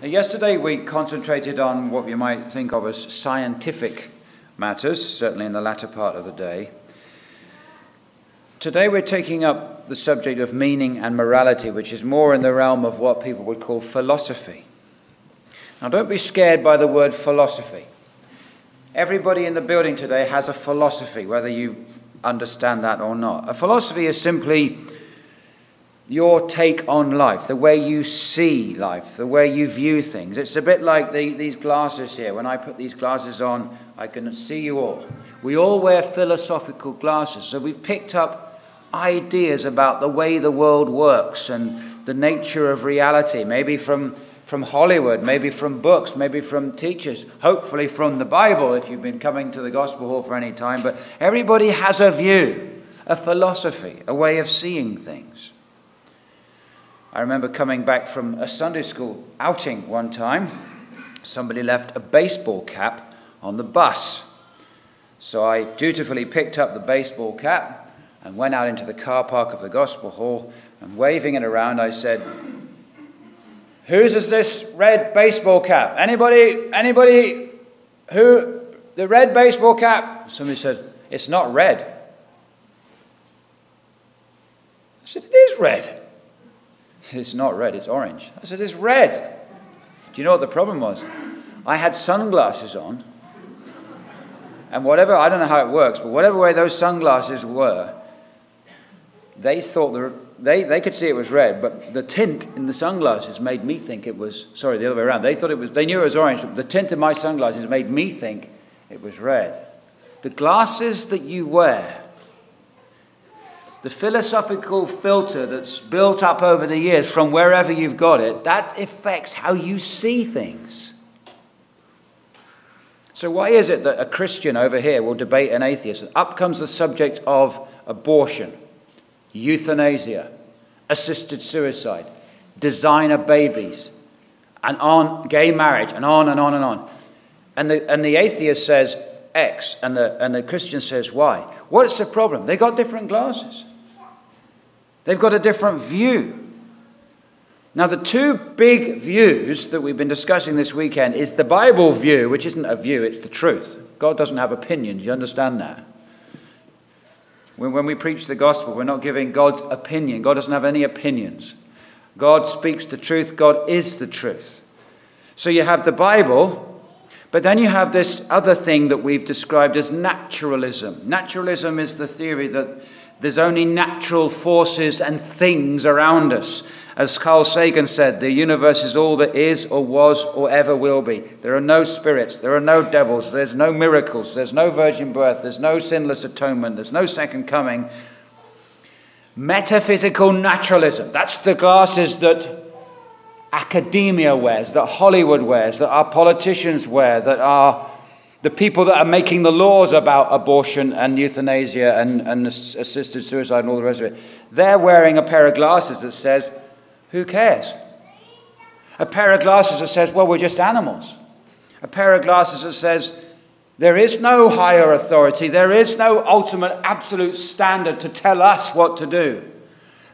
Yesterday we concentrated on what you might think of as scientific matters, certainly in the latter part of the day. Today we're taking up the subject of meaning and morality, which is more in the realm of what people would call philosophy. Now don't be scared by the word philosophy. Everybody in the building today has a philosophy, whether you understand that or not. A philosophy is simply your take on life, the way you see life, the way you view things. It's a bit like these glasses here. When I put these glasses on, I can see you all. We all wear philosophical glasses, so we've picked up ideas about the way the world works and the nature of reality, maybe from Hollywood, maybe from books, maybe from teachers, hopefully from the Bible if you've been coming to the Gospel Hall for any time. But everybody has a view, a philosophy, a way of seeing things. I remember coming back from a Sunday school outing one time. Somebody left a baseball cap on the bus. So I dutifully picked up the baseball cap and went out into the car park of the Gospel Hall, and waving it around, I said, "Whose is this red baseball cap? Anybody who, the red baseball cap?" Somebody said, "It's not red." I said, "It is red." "It's not red, it's orange." I said, "It's red." Do you know what the problem was? I had sunglasses on, and whatever, I don't know how it works, but whatever way those sunglasses were, they thought they could see it was red, but the tint in the sunglasses made me think it was, sorry, the other way around. They knew it was orange, but the tint in my sunglasses made me think it was red. The glasses that you wear, the philosophical filter that's built up over the years from wherever you've got it, that affects how you see things. So why is it that a Christian over here will debate an atheist? And up comes the subject of abortion, euthanasia, assisted suicide, designer babies, and on gay marriage, and on and on and on. And the atheist says X, and the Christian says Y. What's the problem? They got different glasses. They've got a different view. Now, the two big views that we've been discussing this weekend is the Bible view, which isn't a view, it's the truth. God doesn't have opinions, you understand that? When we preach the gospel, we're not giving God's opinion. God doesn't have any opinions. God speaks the truth. God is the truth. So you have the Bible, but then you have this other thing that we've described as naturalism. Naturalism is the theory that there's only natural forces and things around us. As Carl Sagan said, the universe is all that is or was or ever will be. There are no spirits, there are no devils, there's no miracles, there's no virgin birth, there's no sinless atonement, there's no second coming. Metaphysical naturalism, that's the glasses that academia wears, that Hollywood wears, that our politicians wear, that are the people that are making the laws about abortion and euthanasia and assisted suicide and all the rest of it. They're wearing a pair of glasses that says, who cares? A pair of glasses that says, well, we're just animals. A pair of glasses that says, there is no higher authority. There is no ultimate absolute standard to tell us what to do.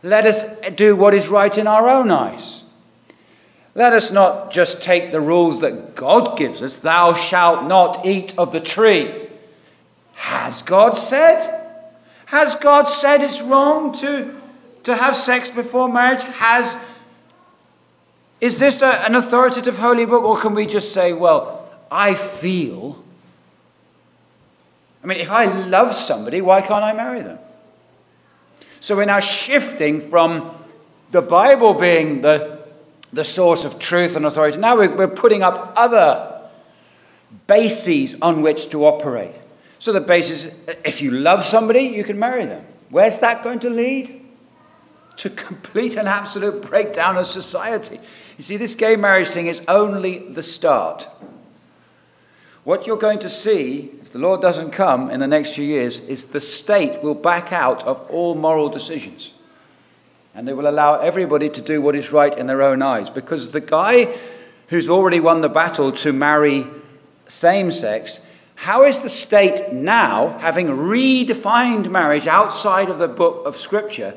Let us do what is right in our own eyes. Let us not just take the rules that God gives us. Thou shalt not eat of the tree. Has God said? Has God said it's wrong to have sex before marriage? Is this an authoritative holy book? Or can we just say, well, I feel. I mean, if I love somebody, why can't I marry them? So we're now shifting from the Bible being the source of truth and authority. Now we're putting up other bases on which to operate. So the basis, if you love somebody, you can marry them. Where's that going to lead? To complete and absolute breakdown of society. You see, this gay marriage thing is only the start. What you're going to see, if the Lord doesn't come in the next few years, is the state will back out of all moral decisions. And they will allow everybody to do what is right in their own eyes. Because the guy who's already won the battle to marry same-sex, how is the state now, having redefined marriage outside of the book of Scripture,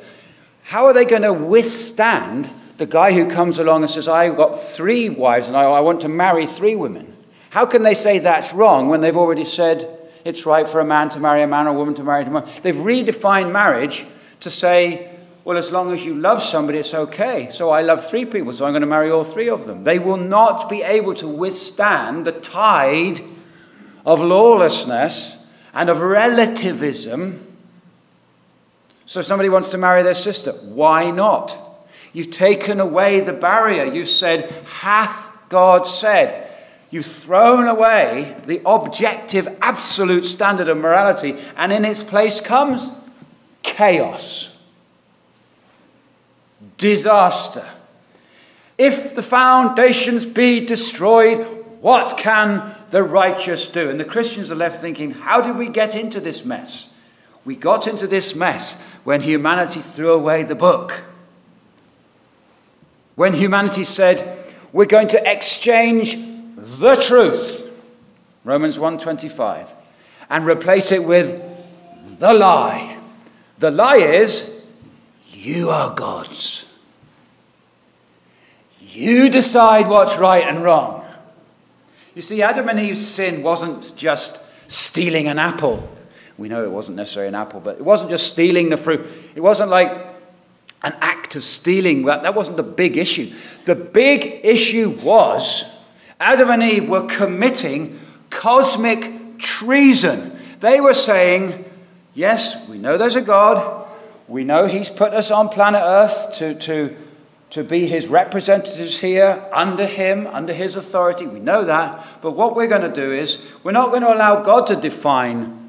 how are they going to withstand the guy who comes along and says, I've got 3 wives and I want to marry 3 women. How can they say that's wrong when they've already said it's right for a man to marry a man or a woman to marry a woman? They've redefined marriage to say, well, as long as you love somebody, it's okay. So I love 3 people, so I'm going to marry all 3 of them. They will not be able to withstand the tide of lawlessness and of relativism. So somebody wants to marry their sister. Why not? You've taken away the barrier. You've said, hath God said. You've thrown away the objective, absolute standard of morality, and in its place comes chaos, disaster. If the foundations be destroyed, what can the righteous do? And the Christians are left thinking, how did we get into this mess? We got into this mess when humanity threw away the book. When humanity said, we're going to exchange the truth, Romans 1:25, and replace it with the lie. The lie is, you are God's. You decide what's right and wrong. You see, Adam and Eve's sin wasn't just stealing an apple. We know it wasn't necessarily an apple, but it wasn't just stealing the fruit. It wasn't like an act of stealing. That wasn't the big issue. The big issue was Adam and Eve were committing cosmic treason. They were saying, yes, we know there's a God. We know he's put us on planet Earth to be his representatives here, under him, under his authority. We know that. But what we're going to do is, we're not going to allow God to define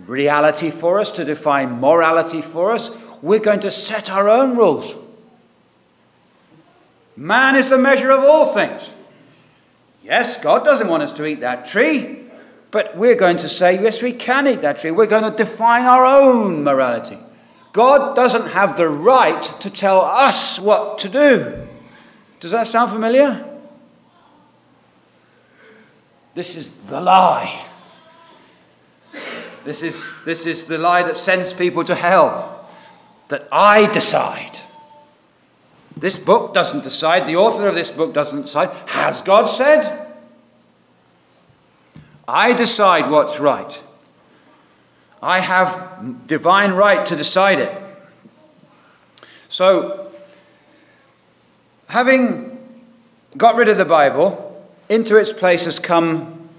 reality for us, to define morality for us. We're going to set our own rules. Man is the measure of all things. Yes, God doesn't want us to eat that tree, but we're going to say, yes, we can eat that tree. We're going to define our own morality. God doesn't have the right to tell us what to do. Does that sound familiar? This is the lie. This is the lie that sends people to hell. That I decide. This book doesn't decide. The author of this book doesn't decide. Has God said? I decide what's right. I have divine right to decide it. So, having got rid of the Bible, into its place has come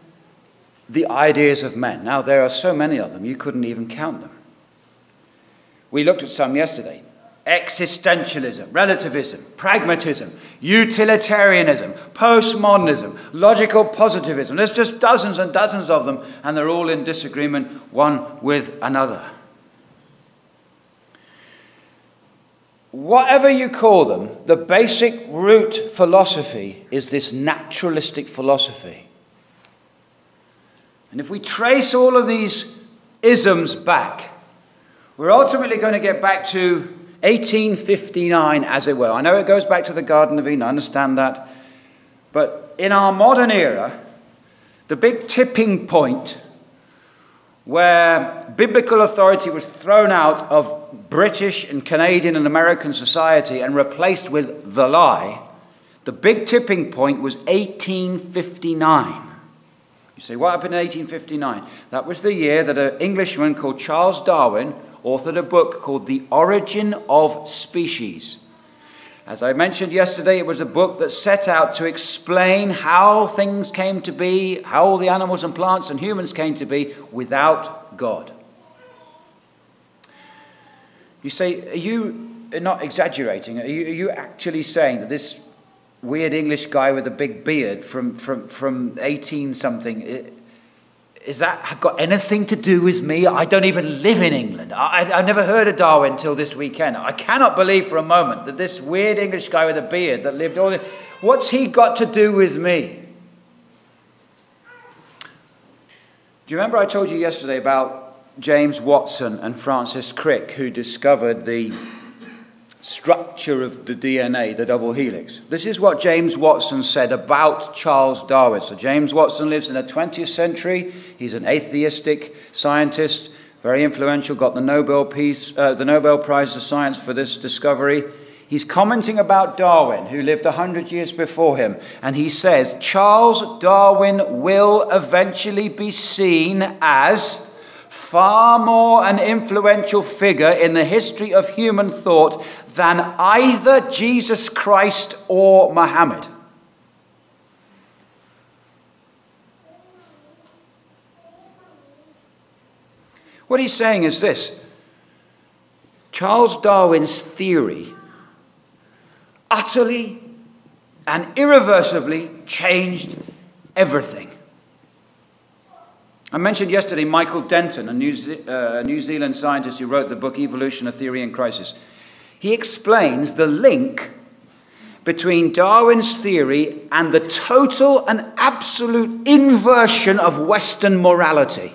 the ideas of men. Now, there are so many of them, you couldn't even count them. We looked at some yesterday. Existentialism, relativism, pragmatism, utilitarianism, postmodernism, logical positivism. There's just dozens and dozens of them, and they're all in disagreement one with another. Whatever you call them, the basic root philosophy is this naturalistic philosophy. And if we trace all of these isms back, we're ultimately going to get back to 1859, as it were. I know it goes back to the Garden of Eden, I understand that. But in our modern era, the big tipping point where biblical authority was thrown out of British and Canadian and American society and replaced with the lie, the big tipping point was 1859. You say, what happened in 1859? That was the year that an Englishman called Charles Darwin authored a book called The Origin of Species. As I mentioned yesterday, it was a book that set out to explain how things came to be, how all the animals and plants and humans came to be without God. You say, are you not exaggerating? Are you actually saying that this weird English guy with a big beard from 18-something, is that got anything to do with me? I don't even live in England. I never heard of Darwin until this weekend. I cannot believe for a moment that this weird English guy with a beard that lived all this, what's he got to do with me? Do you remember I told you yesterday about James Watson and Francis Crick, who discovered the structure of the DNA, the double helix? This is what James Watson said about Charles Darwin. So James Watson lives in the 20th century. He's an atheistic scientist, very influential, got the Nobel Prize of Science for this discovery. He's commenting about Darwin, who lived 100 years before him, and he says, Charles Darwin will eventually be seen as far more an influential figure in the history of human thought than either Jesus Christ or Muhammad. What he's saying is this: Charles Darwin's theory utterly and irreversibly changed everything. I mentioned yesterday Michael Denton, a New Zealand scientist who wrote the book Evolution, A Theory in Crisis. He explains the link between Darwin's theory and the total and absolute inversion of Western morality.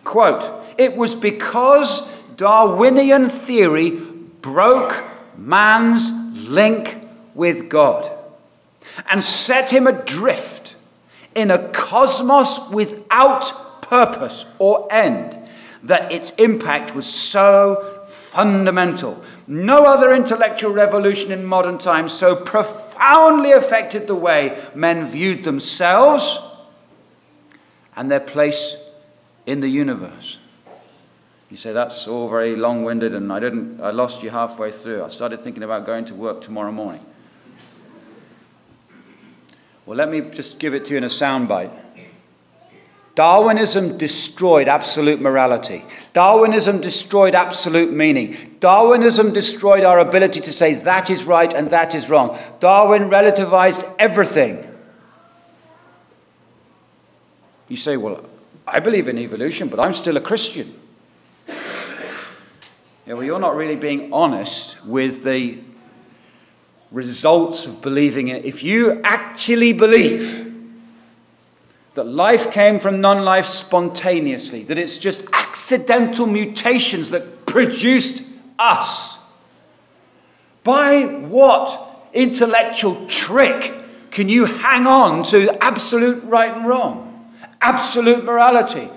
Quote, "It was because Darwinian theory broke man's link with God and set him adrift in a cosmos without purpose or end, that its impact was so fundamental. No other intellectual revolution in modern times so profoundly affected the way men viewed themselves and their place in the universe." You say, that's all very long-winded, and I lost you halfway through. I started thinking about going to work tomorrow morning. Well, let me just give it to you in a soundbite. Darwinism destroyed absolute morality. Darwinism destroyed absolute meaning. Darwinism destroyed our ability to say that is right and that is wrong. Darwin relativized everything. You say, well, I believe in evolution, but I'm still a Christian. Yeah, well, you're not really being honest with the results of believing it. If you actually believe that life came from non-life spontaneously, that it's just accidental mutations that produced us, by what intellectual trick can you hang on to absolute right and wrong, absolute morality,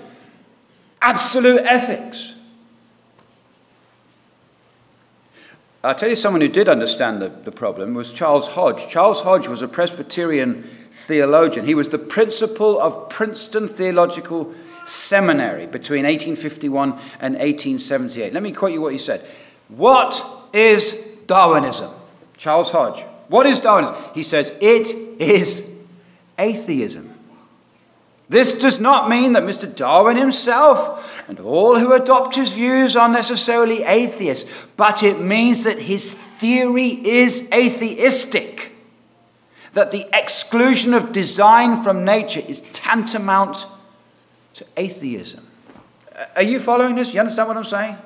absolute ethics? I'll tell you someone who did understand the problem was Charles Hodge. Charles Hodge was a Presbyterian theologian. He was the principal of Princeton Theological Seminary between 1851 and 1878. Let me quote you what he said. What is Darwinism? Charles Hodge. What is Darwinism? He says, it is atheism. This does not mean that Mr. Darwin himself and all who adopt his views are necessarily atheists, but it means that his theory is atheistic, that the exclusion of design from nature is tantamount to atheism. Are you following this? You understand what I'm saying?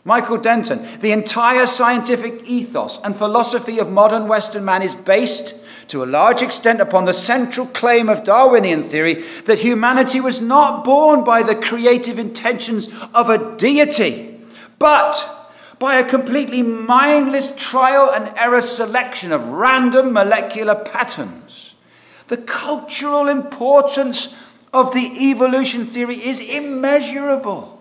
Michael Denton, the entire scientific ethos and philosophy of modern Western man is based to a large extent upon the central claim of Darwinian theory that humanity was not born by the creative intentions of a deity, but by a completely mindless trial and error selection of random molecular patterns. The cultural importance of the evolution theory is immeasurable,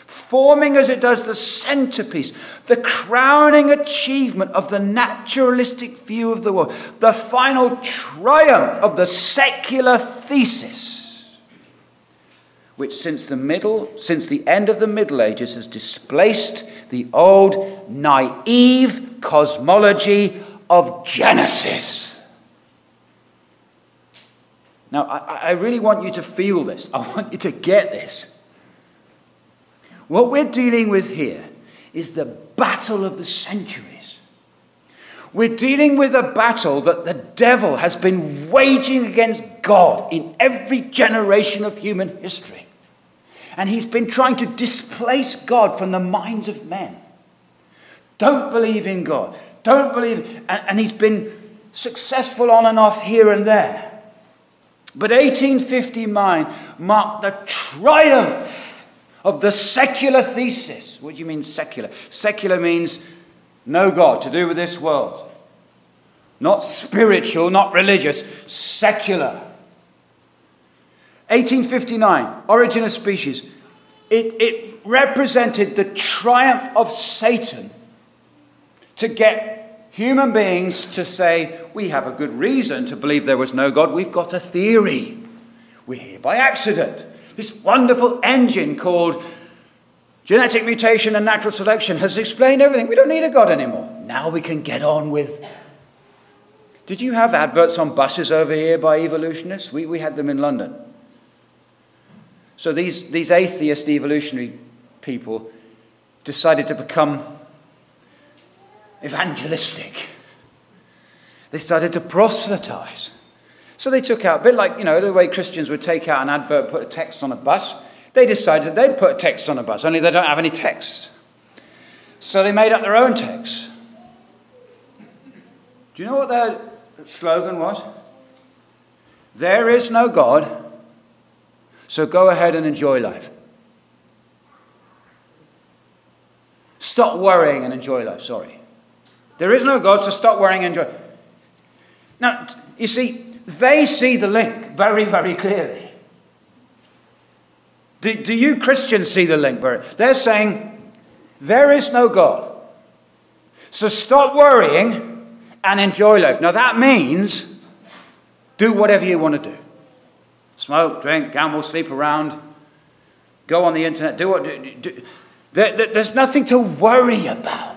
forming as it does the centerpiece, the crowning achievement of the naturalistic view of the world, the final triumph of the secular thesis, which since the end of the Middle Ages has displaced the old naive cosmology of Genesis. Now, I really want you to feel this. I want you to get this. What we're dealing with here is the battle of the centuries. We're dealing with a battle that the devil has been waging against God in every generation of human history. And he's been trying to displace God from the minds of men. Don't believe in God. Don't believe. And he's been successful on and off here and there. But 1859 marked the triumph of the secular thesis. What do you mean secular? Secular means no God, to do with this world. Not spiritual, not religious, secular. 1859, Origin of Species. It represented the triumph of Satan to get human beings to say, we have a good reason to believe there was no God. We've got a theory. We're here by accident. This wonderful engine called genetic mutation and natural selection has explained everything. We don't need a God anymore. Now we can get on with... Did you have adverts on buses over here by evolutionists? We had them in London. So these atheist evolutionary people decided to become evangelistic. They started to proselytize. So they took out, a bit like, the way Christians would take out an advert, put a text on a bus. They decided they'd put a text on a bus, only they don't have any text. So they made up their own text. Do you know what their slogan was? There is no God, so go ahead and enjoy life. Stop worrying and enjoy life, sorry. There is no God, so stop worrying and enjoy. Now, you see, they see the link very, very clearly. Do you Christians see the link? They're saying, there is no God. So stop worrying and enjoy life. Now that means, do whatever you want to do. Smoke, drink, gamble, sleep around, go on the internet, do what... There's nothing to worry about.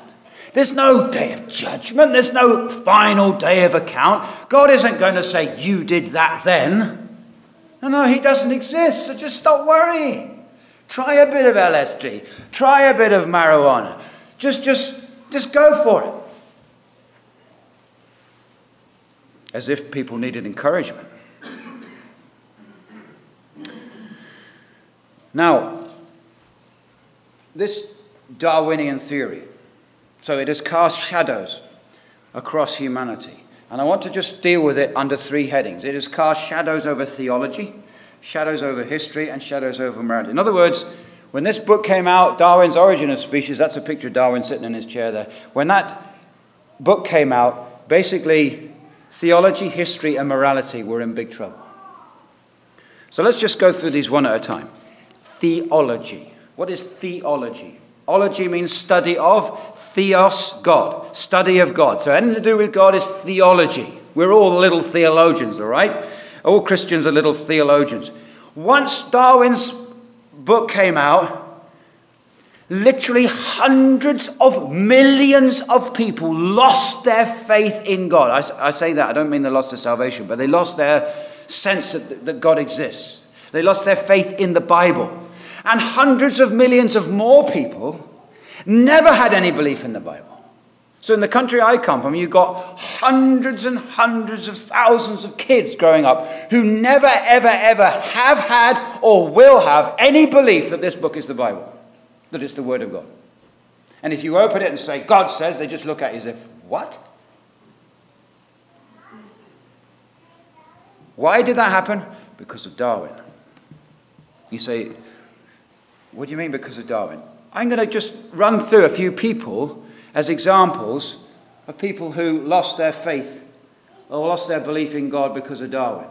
There's no day of judgment. There's no final day of account. God isn't going to say, you did that then. No, he doesn't exist, so just stop worrying. Try a bit of LSD. Try a bit of marijuana. Just go for it. As if people needed encouragement. Now, this Darwinian theory, so it has cast shadows across humanity. And I want to just deal with it under three headings. It has cast shadows over theology, shadows over history, and shadows over morality. In other words, when this book came out, Darwin's Origin of Species, that's a picture of Darwin sitting in his chair there. When that book came out, basically theology, history, and morality were in big trouble. So let's just go through these one at a time. Theology. What is theology? Ology means study of, theos, God, study of God. So anything to do with God is theology. We're all little theologians, all right? All Christians are little theologians. Once Darwin's book came out, literally hundreds of millions of people lost their faith in God. I say that, I don't mean they lost their salvation, but they lost their sense that God exists. They lost their faith in the Bible. And hundreds of millions of more people never had any belief in the Bible. So in the country I come from, you've got hundreds and hundreds of thousands of kids growing up who never, ever, ever have had or will have any belief that this book is the Bible, that it's the Word of God. And if you open it and say, God says, they just look at you as if, what? Why did that happen? Because of Darwin. You say, what do you mean because of Darwin? I'm going to just run through a few people as examples of people who lost their faith or lost their belief in God because of Darwin.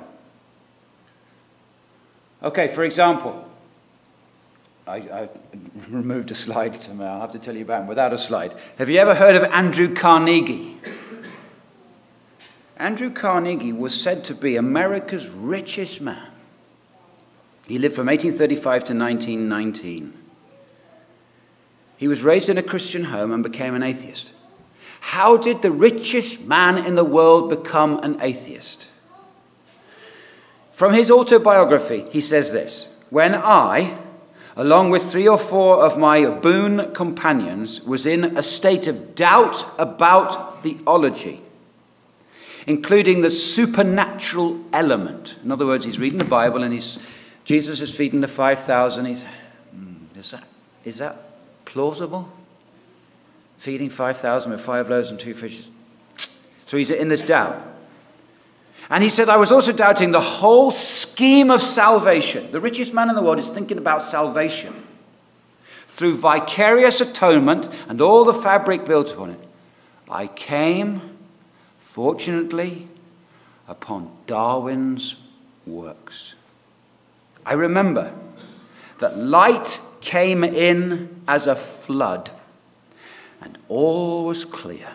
Okay, for example, I removed a slide somewhere. I'll have to tell you about him without a slide. Have you ever heard of Andrew Carnegie? Andrew Carnegie was said to be America's richest man. He lived from 1835 to 1919. He was raised in a Christian home and became an atheist. How did the richest man in the world become an atheist? From his autobiography, he says this: when I, along with 3 or 4 of my boon companions, was in a state of doubt about theology, including the supernatural element. In other words, he's reading the Bible and Jesus is feeding the 5,000. He's, is that plausible? Feeding 5,000 with 5 loaves and 2 fishes. So he's in this doubt. And he said, I was also doubting the whole scheme of salvation. The richest man in the world is thinking about salvation through vicarious atonement and all the fabric built on it. I came, fortunately, upon Darwin's works. I remember that light came in as a flood, and all was clear.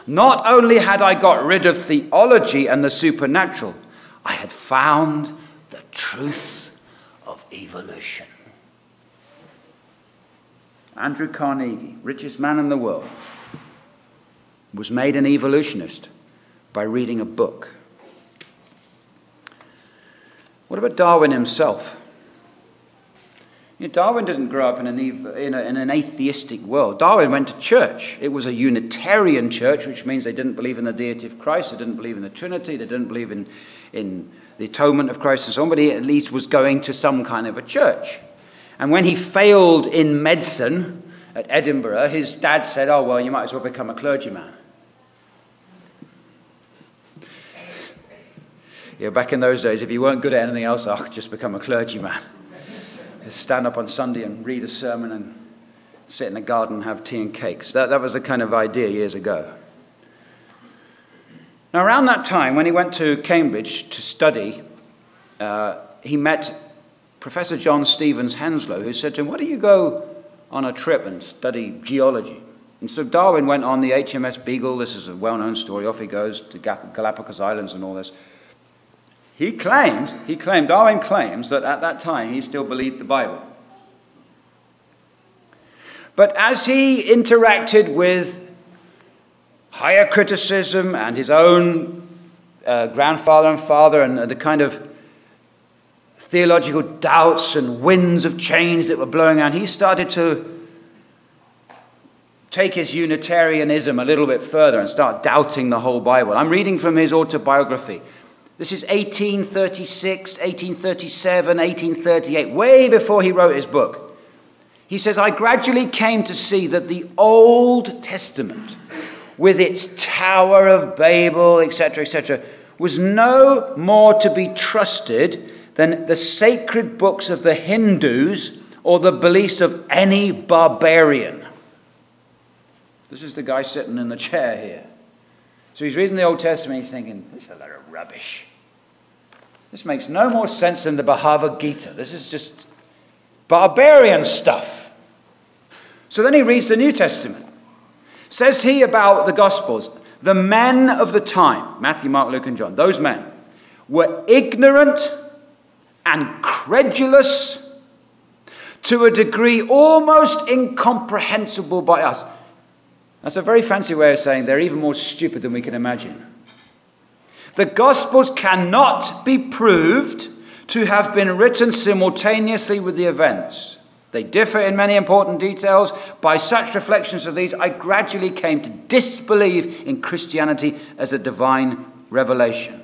Not only had I got rid of theology and the supernatural, I had found the truth of evolution. Andrew Carnegie, richest man in the world, was made an evolutionist by reading a book. What about Darwin himself? You know, Darwin didn't grow up in an atheistic world. Darwin went to church. It was a Unitarian church, which means they didn't believe in the deity of Christ, they didn't believe in the Trinity, they didn't believe in the atonement of Christ and so on, but he at least was going to some kind of a church. And when he failed in medicine at Edinburgh, his dad said, "Oh, well, you might as well become a clergyman." Yeah, back in those days, if you weren't good at anything else, I could just become a clergyman. Just stand up on Sunday and read a sermon and sit in the garden and have tea and cakes. That was the kind of idea years ago. Now, around that time, when he went to Cambridge to study, he met Professor John Stevens Henslow, who said to him, "Why don't you go on a trip and study geology?" And so Darwin went on the HMS Beagle. This is a well-known story. Off he goes to Galapagos Islands and all this. Darwin claims that at that time he still believed the Bible. But as he interacted with higher criticism and his own grandfather and father and the kind of theological doubts and winds of change that were blowing around, he started to take his Unitarianism a little bit further and start doubting the whole Bible. I'm reading from his autobiography. This is 1836, 1837, 1838, way before he wrote his book. He says, "I gradually came to see that the Old Testament, with its Tower of Babel, etc., was no more to be trusted than the sacred books of the Hindus or the beliefs of any barbarian." This is the guy sitting in the chair here. So he's reading the Old Testament, he's thinking, this is a lot of rubbish. This makes no more sense than the Bhagavad Gita. This is just barbarian stuff. So then he reads the New Testament. Says he about the Gospels, the men of the time, Matthew, Mark, Luke, and John, those men were ignorant and credulous to a degree almost incomprehensible by us. That's a very fancy way of saying they're even more stupid than we can imagine. The Gospels cannot be proved to have been written simultaneously with the events. They differ in many important details. By such reflections of these, I gradually came to disbelieve in Christianity as a divine revelation.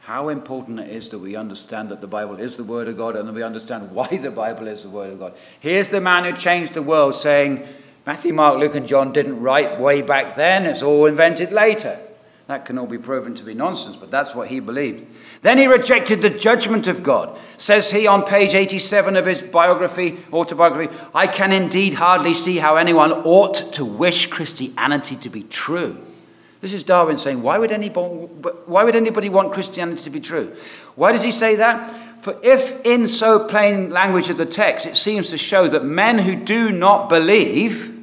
How important it is that we understand that the Bible is the Word of God and that we understand why the Bible is the Word of God. Here's the man who changed the world saying, Matthew, Mark, Luke, and John didn't write way back then. It's all invented later. That can all be proven to be nonsense, but that's what he believed. Then he rejected the judgment of God. Says he on page 87 of his autobiography, I can indeed hardly see how anyone ought to wish Christianity to be true. This is Darwin saying, why would anybody want Christianity to be true? Why does he say that? For if in so plain language of the text, it seems to show that men who do not believe,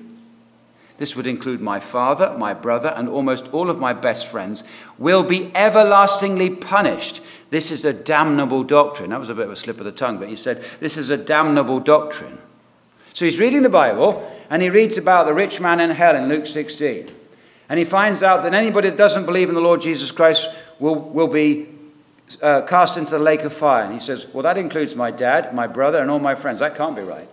this would include my father, my brother, and almost all of my best friends, will be everlastingly punished. This is a damnable doctrine. That was a bit of a slip of the tongue, but he said, this is a damnable doctrine. So he's reading the Bible, and he reads about the rich man in hell in Luke 16. And he finds out that anybody that doesn't believe in the Lord Jesus Christ will be cast into the lake of fire. And he says, well, that includes my dad, my brother, and all my friends. That can't be right.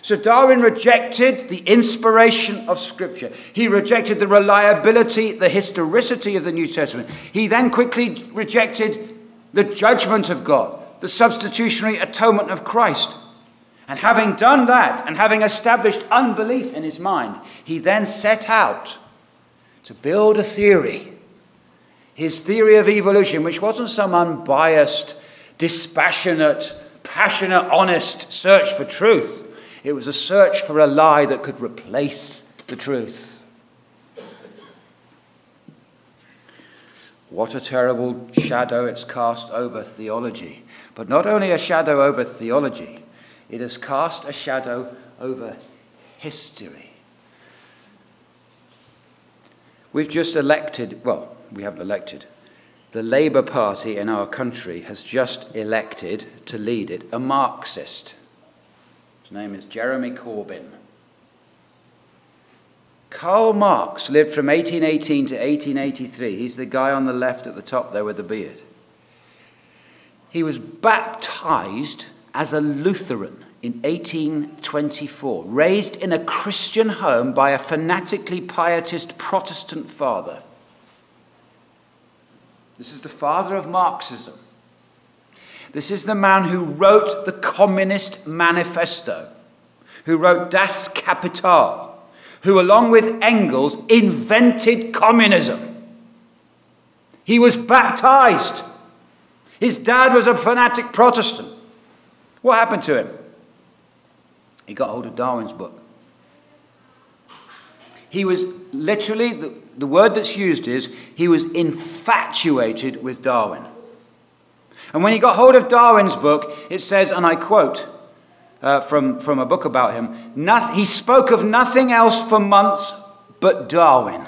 So Darwin rejected the inspiration of Scripture. He rejected the reliability, the historicity of the New Testament. He then quickly rejected the judgment of God, the substitutionary atonement of Christ. And having done that, and having established unbelief in his mind, he then set out to build a theory. His theory of evolution, which wasn't some unbiased, dispassionate, passionate, honest search for truth. It was a search for a lie that could replace the truth. What a terrible shadow it's cast over theology. But not only a shadow over theology, It has cast a shadow over history. We've just elected, well, we haven't elected, the Labour Party in our country has just elected to lead it a Marxist. His name is Jeremy Corbyn. Karl Marx lived from 1818 to 1883. He's the guy on the left at the top there with the beard. He was baptized as a Lutheran in 1824, raised in a Christian home by a fanatically pietist Protestant father. This is the father of Marxism. This is the man who wrote the Communist Manifesto, who wrote Das Kapital, who, along with Engels, invented communism. He was baptized. His dad was a fanatic Protestant. What happened to him? He got hold of Darwin's book. He was literally, the word that's used is, he was infatuated with Darwin. And when he got hold of Darwin's book, it says, and I quote from a book about him, he spoke of nothing else for months but Darwin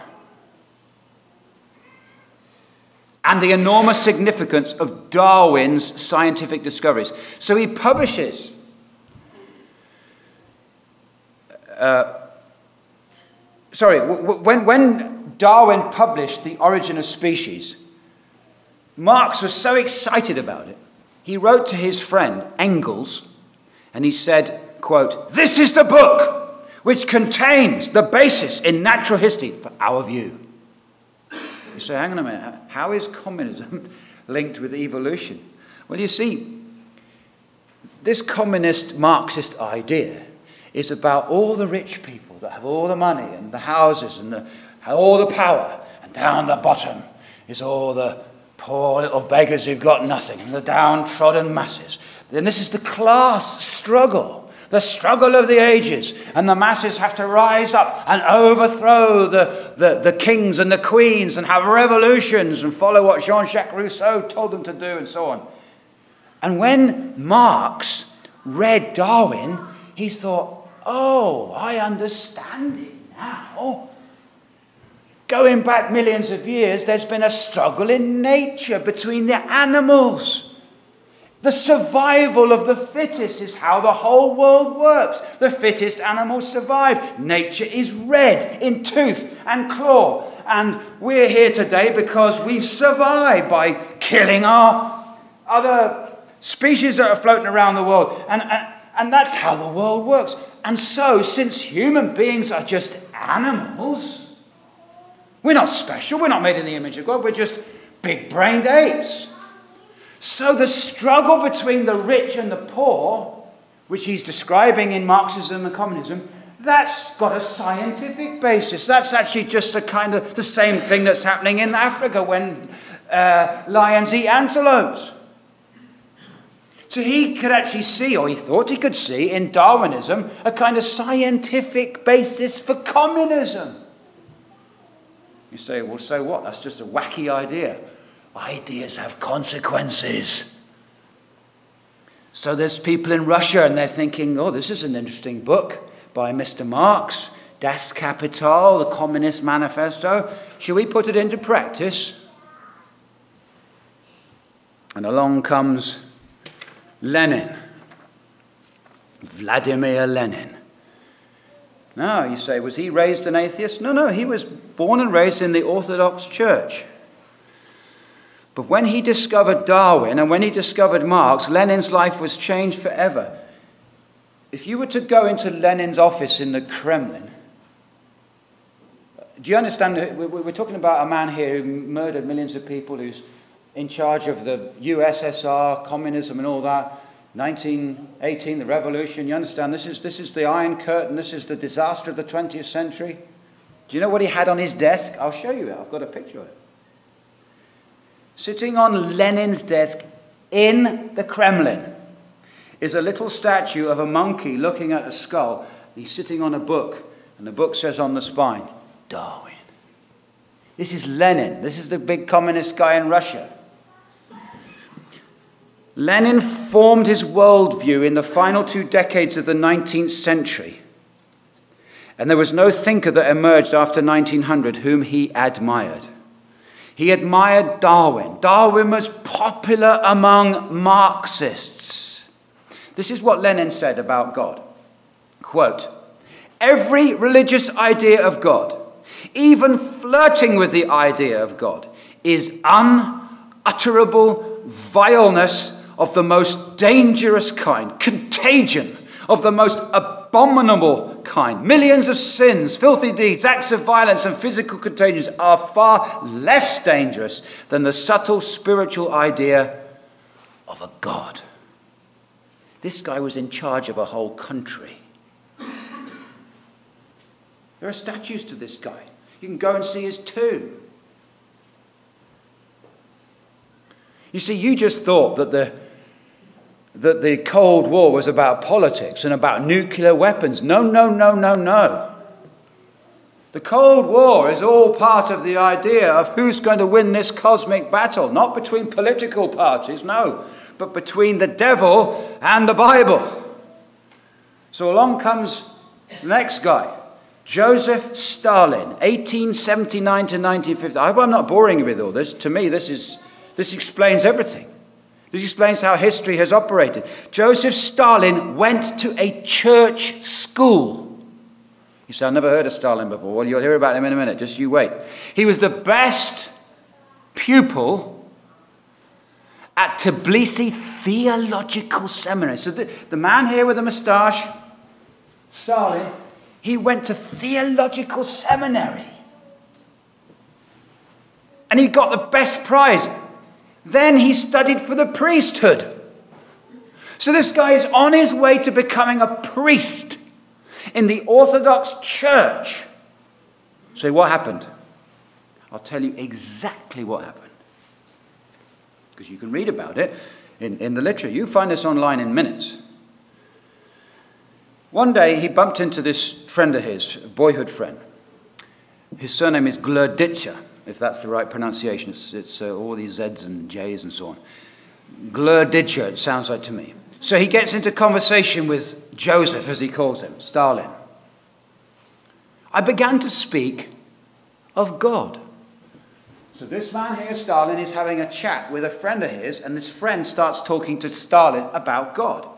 and the enormous significance of Darwin's scientific discoveries. So he publishes when Darwin published The Origin of Species, Marx was so excited about it, he wrote to his friend Engels, and he said, quote, "This is the book which contains the basis in natural history for our view." You say, hang on a minute, how is communism linked with evolution? Well, you see, this communist Marxist idea is about all the rich people that have all the money and the houses and all the power, and down the bottom is all the poor little beggars who've got nothing, and the downtrodden masses. Then this is the class struggle, the struggle of the ages, and the masses have to rise up and overthrow the kings and the queens and have revolutions and follow what Jean-Jacques Rousseau told them to do and so on. And when Marx read Darwin, he thought, oh, I understand it now. Going back millions of years, there's been a struggle in nature between the animals. The survival of the fittest is how the whole world works. The fittest animals survive. Nature is red in tooth and claw. And we're here today because we've survived by killing our other species that are floating around the world. And that's how the world works. And so, since human beings are just animals, we're not special, we're not made in the image of God, we're just big-brained apes. So the struggle between the rich and the poor, which he's describing in Marxism and communism, that's got a scientific basis. That's actually just a kind of the same thing that's happening in Africa when lions eat antelopes. So he could actually see, or he thought he could see, in Darwinism, a kind of scientific basis for communism. You say, well, so what? That's just a wacky idea. Ideas have consequences. So there's people in Russia, and they're thinking, oh, this is an interesting book by Mr. Marx, Das Kapital, the Communist Manifesto. Should we put it into practice? And along comes Lenin, Vladimir Lenin. Now, you say, was he raised an atheist? No, he was born and raised in the Orthodox Church. But when he discovered Darwin and when he discovered Marx, Lenin's life was changed forever. If you were to go into Lenin's office in the Kremlin, do you understand? We're talking about a man here who murdered millions of people, who's in charge of the USSR, communism and all that. 1918, the revolution, you understand, this is the Iron Curtain, this is the disaster of the 20th century. Do you know what he had on his desk? I'll show you it, I've got a picture of it. Sitting on Lenin's desk in the Kremlin is a little statue of a monkey looking at a skull. He's sitting on a book, and the book says on the spine, Darwin. This is Lenin, this is the big communist guy in Russia. Lenin formed his worldview in the final 2 decades of the 19th century. And there was no thinker that emerged after 1900 whom he admired. He admired Darwin. Darwin was popular among Marxists. This is what Lenin said about God. Quote, "Every religious idea of God, even flirting with the idea of God, is unutterable vileness of the most dangerous kind, contagion of the most abominable kind. Millions of sins, filthy deeds, acts of violence, and physical contagions are far less dangerous than the subtle spiritual idea of a God." This guy was in charge of a whole country. There are statues to this guy. You can go and see his tomb. You see, you just thought that the Cold War was about politics and about nuclear weapons. No, no, no, no, no. The Cold War is all part of the idea of who's going to win this cosmic battle, not between political parties, no, but between the devil and the Bible. So along comes the next guy, Joseph Stalin, 1879 to 1950. I hope I'm not boring you with all this. To me, this explains everything. This explains how history has operated. Joseph Stalin went to a church school. You say, I've never heard of Stalin before. Well, you'll hear about him in a minute. Just you wait. He was the best pupil at Tbilisi Theological Seminary. So the man here with the moustache, Stalin, he went to theological seminary. And he got the best prize. Then he studied for the priesthood. So this guy is on his way to becoming a priest in the Orthodox Church. So what happened? I'll tell you exactly what happened. Because you can read about it in the literature. You find this online in minutes. One day he bumped into this friend of his, a boyhood friend. His surname is Neitzsche, if that's the right pronunciation. It's all these Z's and J's and so on. Neitzsche, it sounds like to me. So he gets into conversation with Joseph, as he calls him, Stalin. I began to speak of God. So this man here, Stalin, is having a chat with a friend of his, and this friend starts talking to Stalin about God.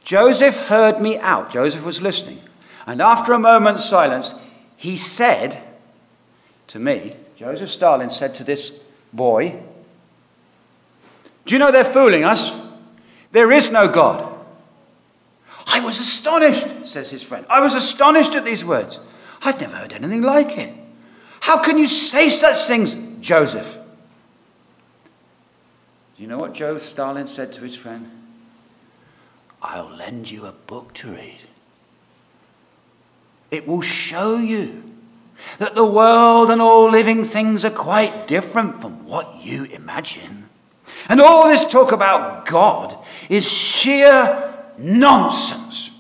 Joseph heard me out. Joseph was listening. And after a moment's silence, he said to me, Joseph Stalin said to this boy, "Do you know they're fooling us? There is no God." I was astonished, says his friend. I was astonished at these words. I'd never heard anything like it. How can you say such things, Joseph? Do you know what Joseph Stalin said to his friend? I'll lend you a book to read. It will show you that the world and all living things are quite different from what you imagine. And all this talk about God is sheer nonsense.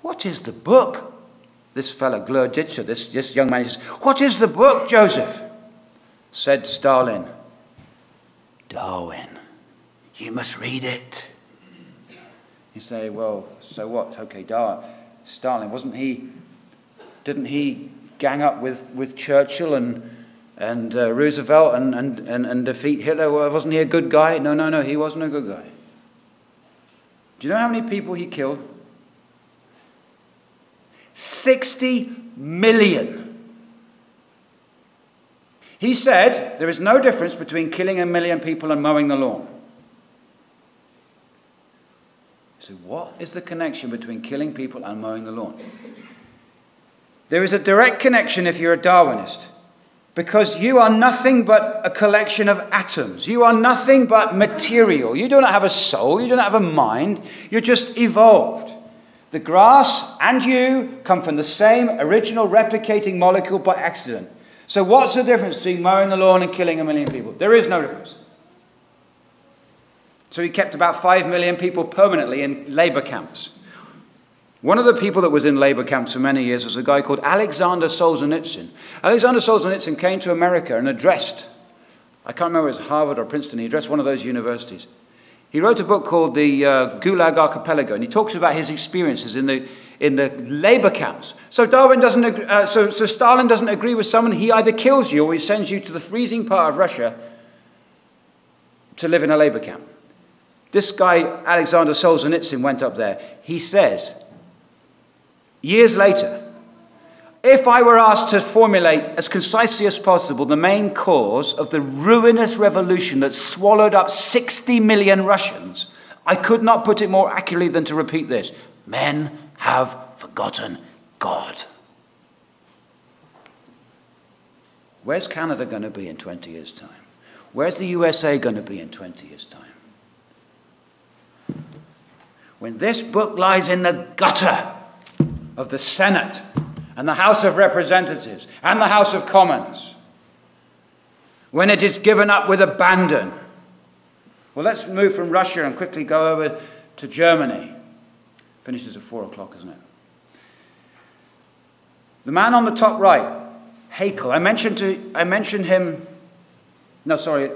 What is the book? This fellow, Neitzsche, this young man, he says, what is the book, Joseph? Said Stalin, Darwin, you must read it. You say, well, so what? Okay, Darwin, Stalin, didn't he gang up with Churchill and Roosevelt and defeat Hitler? Well, wasn't he a good guy? No, he wasn't a good guy. Do you know how many people he killed? 60 million. He said there is no difference between killing 1 million people and mowing the lawn. So what is the connection between killing people and mowing the lawn? There is a direct connection if you're a Darwinist, because you are nothing but a collection of atoms. You are nothing but material. You do not have a soul. You do not have a mind. You're just evolved. The grass and you come from the same original replicating molecule by accident. So what's the difference between mowing the lawn and killing 1 million people? There is no difference. So he kept about 5 million people permanently in labor camps. One of the people that was in labor camps for many years was a guy called Alexander Solzhenitzen. Alexander Solzhenitzen came to America and addressed, I can't remember if it was Harvard or Princeton, he addressed one of those universities. He wrote a book called the Gulag Archipelago, and he talks about his experiences in the labor camps. So Darwin doesn't. So Stalin doesn't agree with someone. He either kills you or he sends you to the freezing part of Russia to live in a labor camp. This guy, Alexander Solzhenitsyn, went up there. He says, years later, if I were asked to formulate as concisely as possible the main cause of the ruinous revolution that swallowed up 60 million Russians, I could not put it more accurately than to repeat this. Men have forgotten God. Where's Canada going to be in 20 years' time? Where's the USA going to be in 20 years' time? When this book lies in the gutter of the Senate and the House of Representatives and the House of Commons, when it is given up with abandon. Well, let's move from Russia and quickly go over to Germany. Finishes at 4 o'clock, isn't it? The man on the top right, Haeckel. I mentioned him. No, sorry.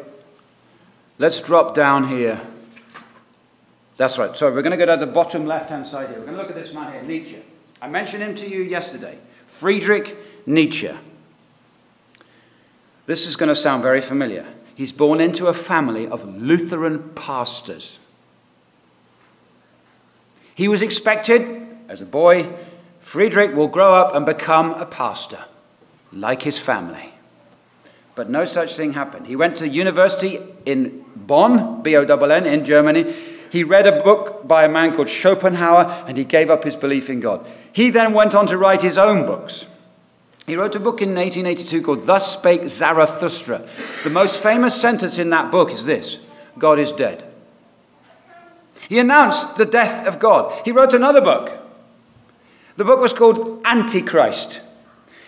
Let's drop down here. That's right. Sorry, we're going to go to the bottom left-hand side here. We're going to look at this man here, Nietzsche. I mentioned him to you yesterday. Friedrich Nietzsche. This is going to sound very familiar. He's born into a family of Lutheran pastors. He was expected, as a boy, Friedrich will grow up and become a pastor, like his family. But no such thing happened. He went to university in Bonn, B-O-N-N, in Germany. He read a book by a man called Schopenhauer, and he gave up his belief in God. He then went on to write his own books. He wrote a book in 1882 called Thus Spake Zarathustra. The most famous sentence in that book is this: God is dead. He announced the death of God. He wrote another book. The book was called Antichrist.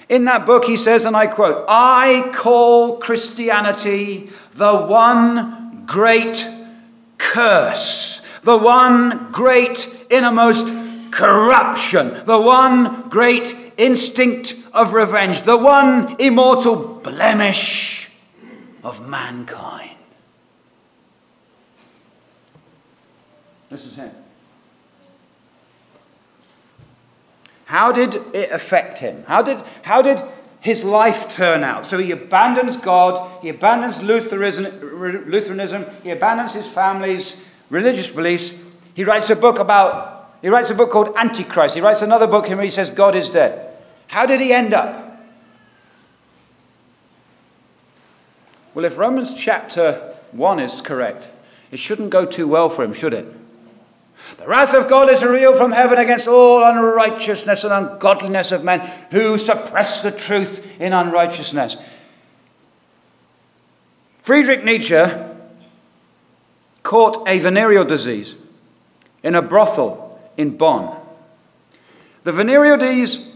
In that book he says, and I quote, I call Christianity the one great curse, the one great innermost corruption, the one great instinct of revenge, the one immortal blemish of mankind. This is him. How did it affect him? How did his life turn out? So he abandons God, he abandons Lutheranism, he abandons his family's religious beliefs. He writes a book called Antichrist. He writes another book in which he says God is dead. How did he end up? Well, if Romans chapter 1 is correct, it shouldn't go too well for him, should it? The wrath of God is revealed from heaven against all unrighteousness and ungodliness of men who suppress the truth in unrighteousness. Friedrich Nietzsche caught a venereal disease in a brothel in Bonn. The venereal disease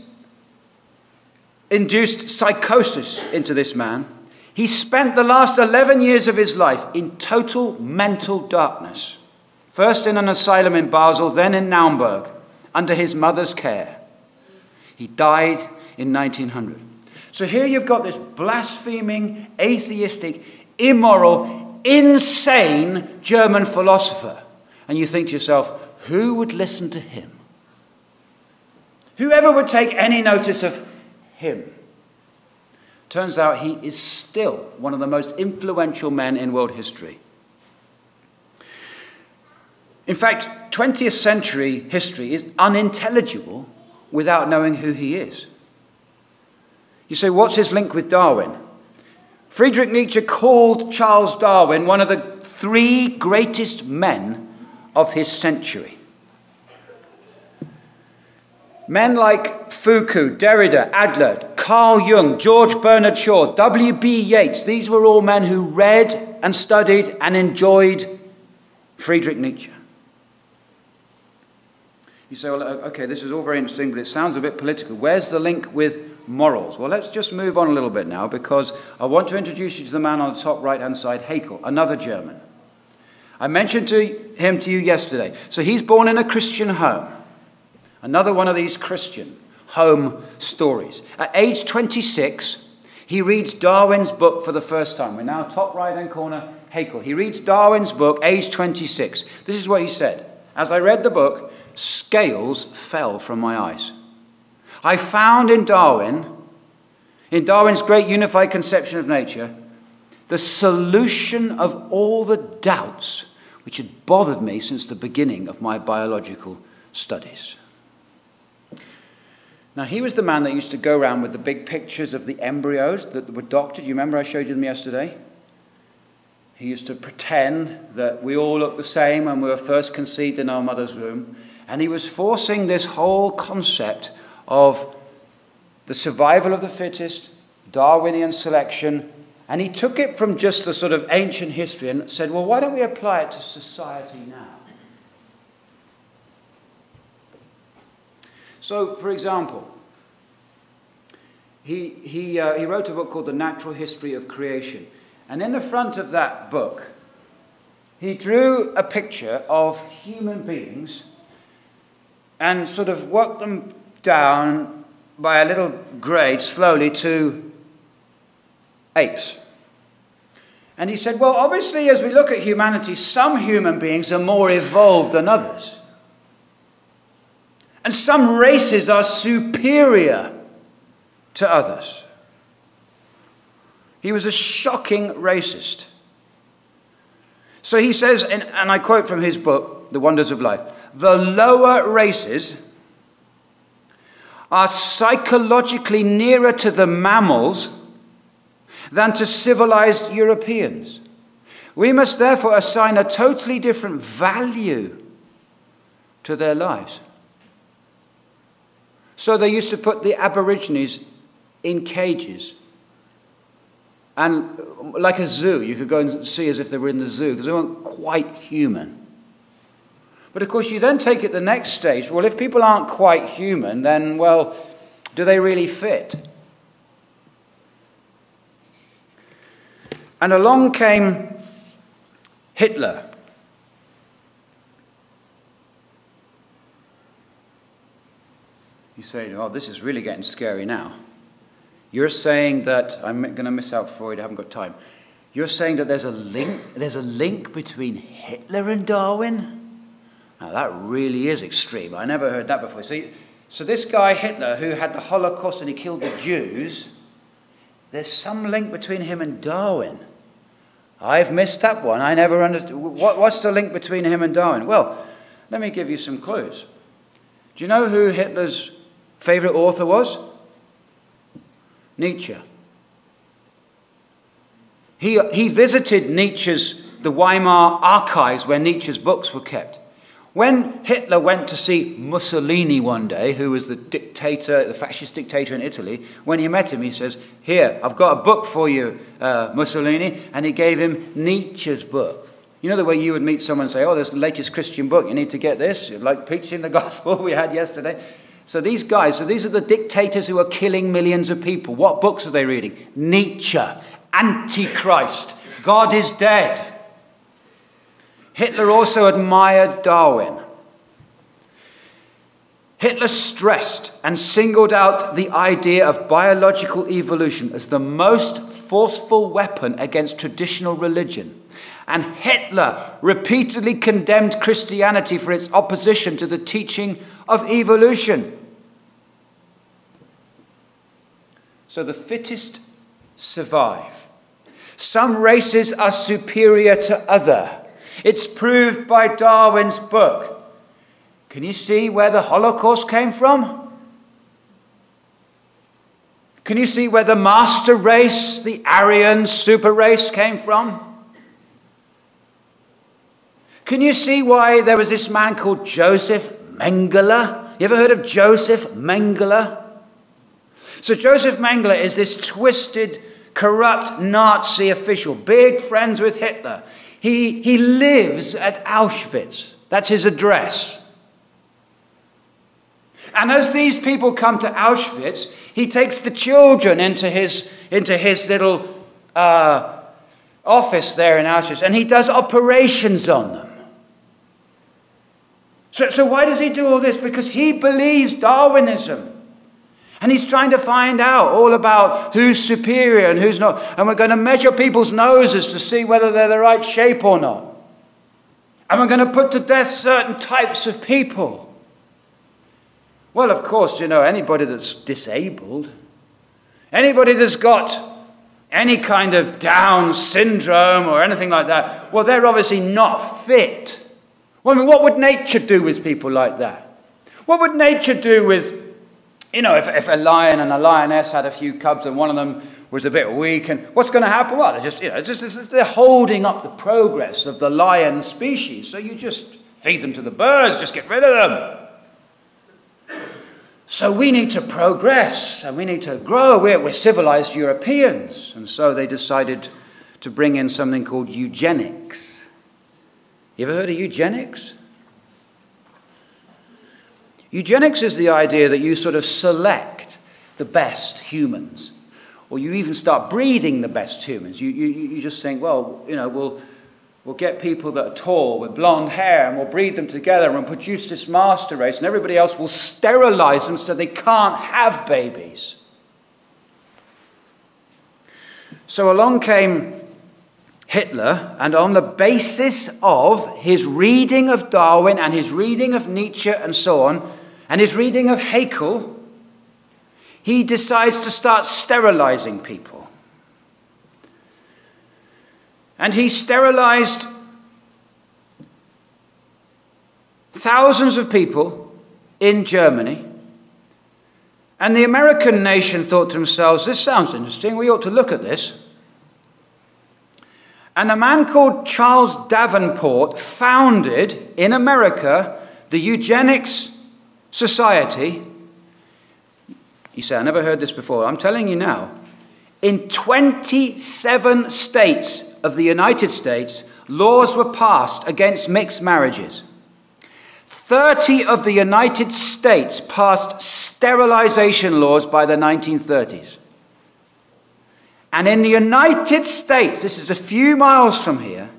induced psychosis into this man. He spent the last 11 years of his life in total mental darkness. First in an asylum in Basel, then in Naumburg, under his mother's care. He died in 1900. So here you've got this blaspheming, atheistic, immoral, insane German philosopher. And you think to yourself, who would listen to him? Whoever would take any notice of him? Turns out he is still one of the most influential men in world history. In fact, 20th century history is unintelligible without knowing who he is. You say, what's his link with Darwin? Friedrich Nietzsche called Charles Darwin one of the 3 greatest men of his century. Men like Foucault, Derrida, Adler, Carl Jung, George Bernard Shaw, W.B. Yeats, these were all men who read and studied and enjoyed Friedrich Nietzsche. You say, well, okay, this is all very interesting, but it sounds a bit political. Where's the link with morals? Well, let's just move on a little bit now, because I want to introduce you to the man on the top right-hand side, Haeckel, another German. I mentioned him to you yesterday. So he's born in a Christian home. Another one of these Christian home stories. At age 26, He reads Darwin's book for the first time. We're now top right-hand corner, Haeckel. He reads Darwin's book, age 26. This is what he said. As I read the book, scales fell from my eyes. I found in Darwin's great unified conception of nature, the solution of all the doubts which had bothered me since the beginning of my biological studies. Now, he was the man that used to go around with the big pictures of the embryos that were doctored. You remember I showed you them yesterday? He used to pretend that we all look the same when we were first conceived in our mother's womb. And he was forcing this whole concept of the survival of the fittest, Darwinian selection. And he took it from just the sort of ancient history and said, well, why don't we apply it to society now? So, for example, he wrote a book called The Natural History of Creation. And in the front of that book, he drew a picture of human beings and sort of worked them down by a little grade slowly to apes. And he said, well, obviously, as we look at humanity, some human beings are more evolved than others. And some races are superior to others. He was a shocking racist. So he says, and I quote from his book, The Wonders of Life, the lower races are psychologically nearer to the mammals than to civilized Europeans. We must therefore assign a totally different value to their lives. So they used to put the Aborigines in cages. And like a zoo, you could go and see as if they were in the zoo, because they weren't quite human. But of course, you then take it the next stage. Well, if people aren't quite human, then, well, do they really fit? And along came Hitler. You say, oh, this is really getting scary now. You're saying that, I'm going to miss out Freud, I haven't got time. You're saying that there's a link between Hitler and Darwin? Now that really is extreme. I never heard that before. So this guy Hitler, who had the Holocaust and he killed the Jews, there's some link between him and Darwin. I've missed that one. I never understood. What's the link between him and Darwin? Well, let me give you some clues. Do you know who Hitler's favorite author was? Nietzsche. He visited the Weimar archives where Nietzsche's books were kept. When Hitler went to see Mussolini one day, who was the fascist dictator in Italy, when he met him, he says, here, I've got a book for you, Mussolini, and he gave him Nietzsche's book. You know the way you would meet someone and say, oh, there's the latest Christian book, you need to get this, like preaching the gospel we had yesterday. So these are the dictators who are killing millions of people. What books are they reading? Nietzsche, Antichrist, God is dead. Hitler also admired Darwin. Hitler stressed and singled out the idea of biological evolution as the most forceful weapon against traditional religion. And Hitler repeatedly condemned Christianity for its opposition to the teaching of evolution. So the fittest survive. Some races are superior to others. It's proved by Darwin's book. Can you see where the Holocaust came from? Can you see where the master race, the Aryan super race, came from? Can you see why there was this man called Joseph Mengele? You ever heard of Joseph Mengele? So Joseph Mengele is this twisted, corrupt Nazi official, big friends with Hitler. He lives at Auschwitz. That's his address. And as these people come to Auschwitz, he takes the children into his little office there in Auschwitz, and he does operations on them. So why does he do all this? Because he believes Darwinism. And he's trying to find out all about who's superior and who's not. And we're going to measure people's noses to see whether they're the right shape or not. And we're going to put to death certain types of people. Well, of course, anybody that's disabled, anybody that's got any kind of Down syndrome or anything like that, well, they're obviously not fit. Well, I mean, what would nature do with people like that? What would nature do with, if a lion and a lioness had a few cubs and one of them was a bit weak, and what's going to happen? Well, they're holding up the progress of the lion species. So you just feed them to the birds, just get rid of them. So we need to progress and we need to grow. We're civilized Europeans. And so they decided to bring in something called eugenics. You ever heard of eugenics? Eugenics is the idea that you sort of select the best humans, or you even start breeding the best humans. You just think, well, we'll get people that are tall with blonde hair and we'll breed them together and we'll produce this master race, and everybody else will sterilize them so they can't have babies. So along came Hitler, and on the basis of his reading of Darwin and his reading of Nietzsche and so on, and his reading of Haeckel, he decides to start sterilizing people. And he sterilized thousands of people in Germany. And the American nation thought to themselves, this sounds interesting, we ought to look at this. And a man called Charles Davenport founded in America the Eugenics Society. You say, I never heard this before. I'm telling you now. In 27 states of the United States, laws were passed against mixed marriages. 30 of the United States passed sterilization laws by the 1930s. And in the United States, this is a few miles from here,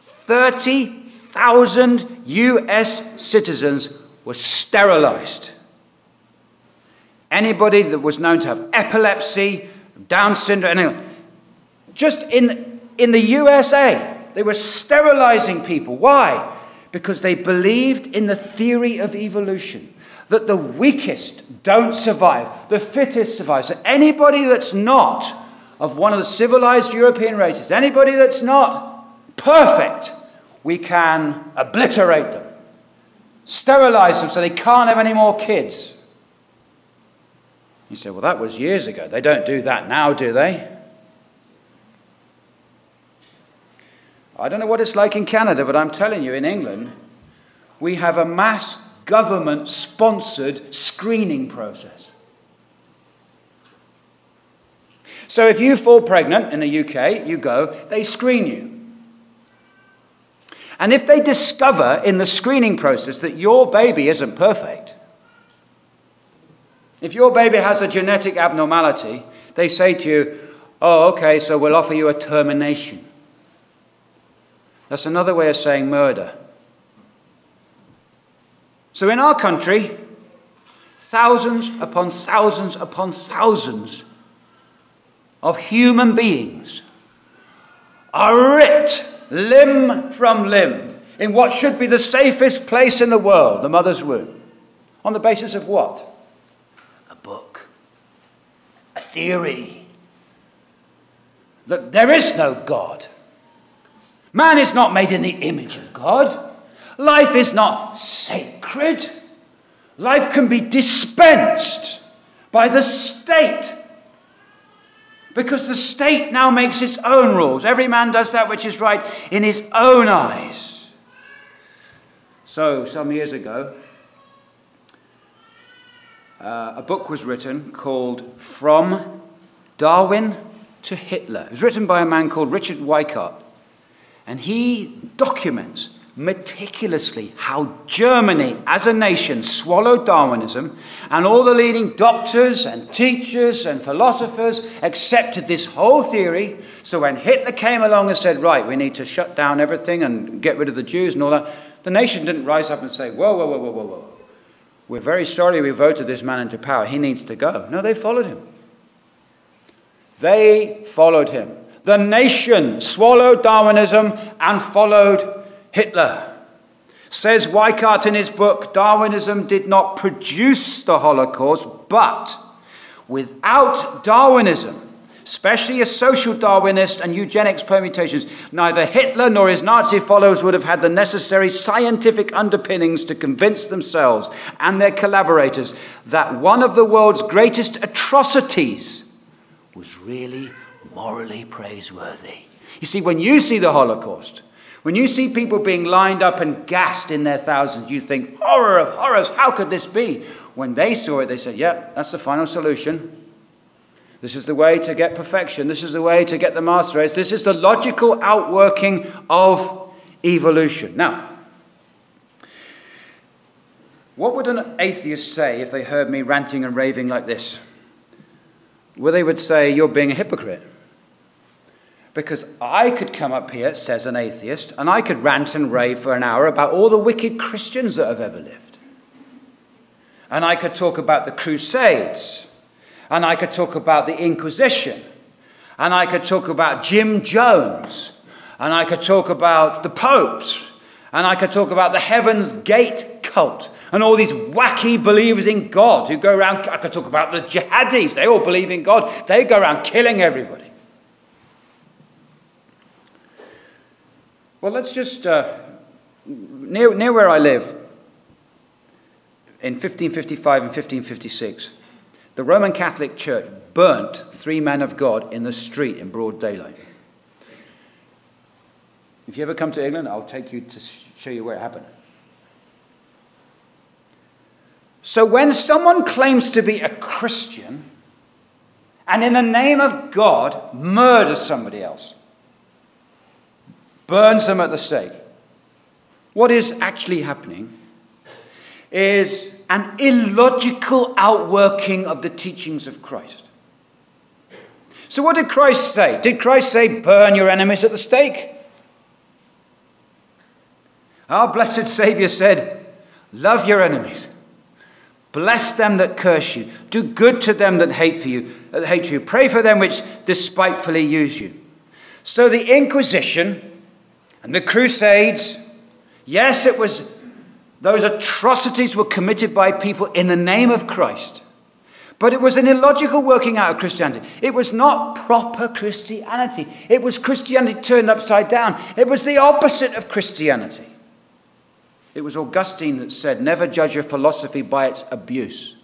30,000 US citizens were sterilized. Anybody that was known to have epilepsy, Down syndrome, anyway, just in the USA, they were sterilizing people. Why? Because they believed in the theory of evolution, that the weakest don't survive, the fittest survive. So anybody that's not of one of the civilized European races, anybody that's not perfect, we can obliterate them, sterilize them so they can't have any more kids. You say, well, that was years ago. They don't do that now, do they? I don't know what it's like in Canada, but I'm telling you, in England, we have a mass government-sponsored screening process. So if you fall pregnant in the UK, you go, they screen you. And if they discover in the screening process that your baby isn't perfect, if your baby has a genetic abnormality, they say to you, oh, okay, so we'll offer you a termination. That's another way of saying murder. So in our country, thousands upon thousands upon thousands of human beings are ripped limb from limb in what should be the safest place in the world, the mother's womb. On the basis of what? A book. A theory. That there is no God. Man is not made in the image of God. Life is not sacred. Life can be dispensed by the state. Because the state now makes its own rules. Every man does that which is right in his own eyes. So, some years ago, a book was written called From Darwin to Hitler. It was written by a man called Richard Weikart. And he documents meticulously how Germany as a nation swallowed Darwinism, and all the leading doctors and teachers and philosophers accepted this whole theory. So when Hitler came along and said, right, we need to shut down everything and get rid of the Jews and all that, the nation didn't rise up and say, whoa, whoa, whoa, whoa, whoa, whoa. we're very sorry we voted this man into power. He needs to go. No, they followed him. They followed him. The nation swallowed Darwinism and followed Hitler. Says Weikart in his book, Darwinism did not produce the Holocaust, but without Darwinism, especially as social Darwinist and eugenics permutations, neither Hitler nor his Nazi followers would have had the necessary scientific underpinnings to convince themselves and their collaborators that one of the world's greatest atrocities was really morally praiseworthy. You see, when you see the Holocaust, when you see people being lined up and gassed in their thousands, you think, horror of horrors, how could this be? When they saw it, they said, yeah, that's the final solution. This is the way to get perfection. This is the way to get the master race. This is the logical outworking of evolution. Now, what would an atheist say if they heard me ranting and raving like this? Well, they would say, you're being a hypocrite. Because I could come up here, says an atheist, and I could rant and rave for an hour about all the wicked Christians that have ever lived. And I could talk about the Crusades. And I could talk about the Inquisition. And I could talk about Jim Jones. And I could talk about the popes. And I could talk about the Heaven's Gate cult. And all these wacky believers in God who go around. I could talk about the jihadis. They all believe in God. They go around killing everybody. Well, let's just, near where I live, in 1555 and 1556, the Roman Catholic Church burnt 3 men of God in the street in broad daylight. If you ever come to England, I'll take you to show you where it happened. So when someone claims to be a Christian and in the name of God murders somebody else, burns them at the stake, what is actually happening is an illogical outworking of the teachings of Christ. So what did Christ say? Did Christ say, burn your enemies at the stake? Our blessed Savior said, love your enemies. Bless them that curse you. Do good to them that hate you. Pray for them which despitefully use you. So the Inquisition and the Crusades, yes, it was, those atrocities were committed by people in the name of Christ. But it was an illogical working out of Christianity. It was not proper Christianity. It was Christianity turned upside down. It was the opposite of Christianity. It was Augustine that said, never judge a philosophy by its abuse.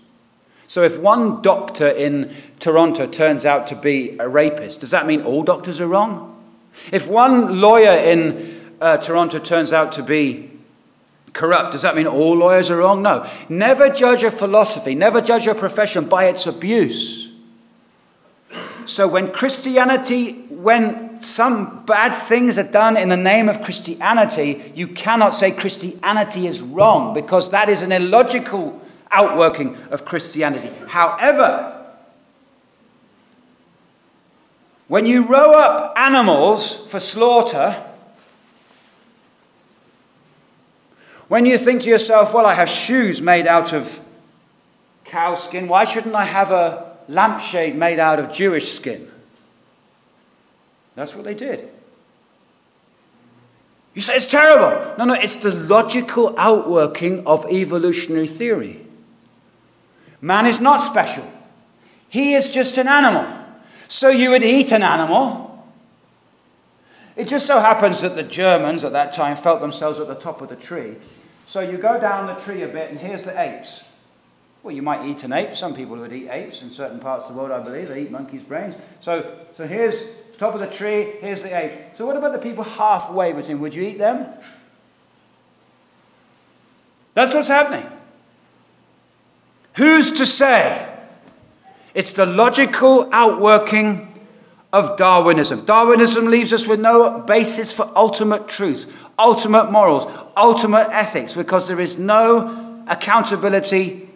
So if one doctor in Toronto turns out to be a rapist, does that mean all doctors are wrong? If one lawyer in Toronto turns out to be corrupt, does that mean all lawyers are wrong? No. Never judge a philosophy, never judge a profession by its abuse. So when some bad things are done in the name of Christianity, you cannot say Christianity is wrong, because that is an illogical outworking of Christianity. However, when you row up animals for slaughter, when you think to yourself, well, I have shoes made out of cow skin, why shouldn't I have a lampshade made out of Jewish skin? That's what they did. You say it's terrible. No, it's the logical outworking of evolutionary theory. Man is not special. He is just an animal. So you would eat an animal. It just so happens that the Germans at that time felt themselves at the top of the tree. So you go down the tree a bit, and here's the apes. Well, you might eat an ape. Some people would eat apes in certain parts of the world, I believe. They eat monkeys' brains. So here's the top of the tree, here's the ape. So what about the people halfway between? Would you eat them? That's what's happening. Who's to say? It's the logical outworking of Darwinism. Darwinism leaves us with no basis for ultimate truth, ultimate morals, ultimate ethics, because there is no accountability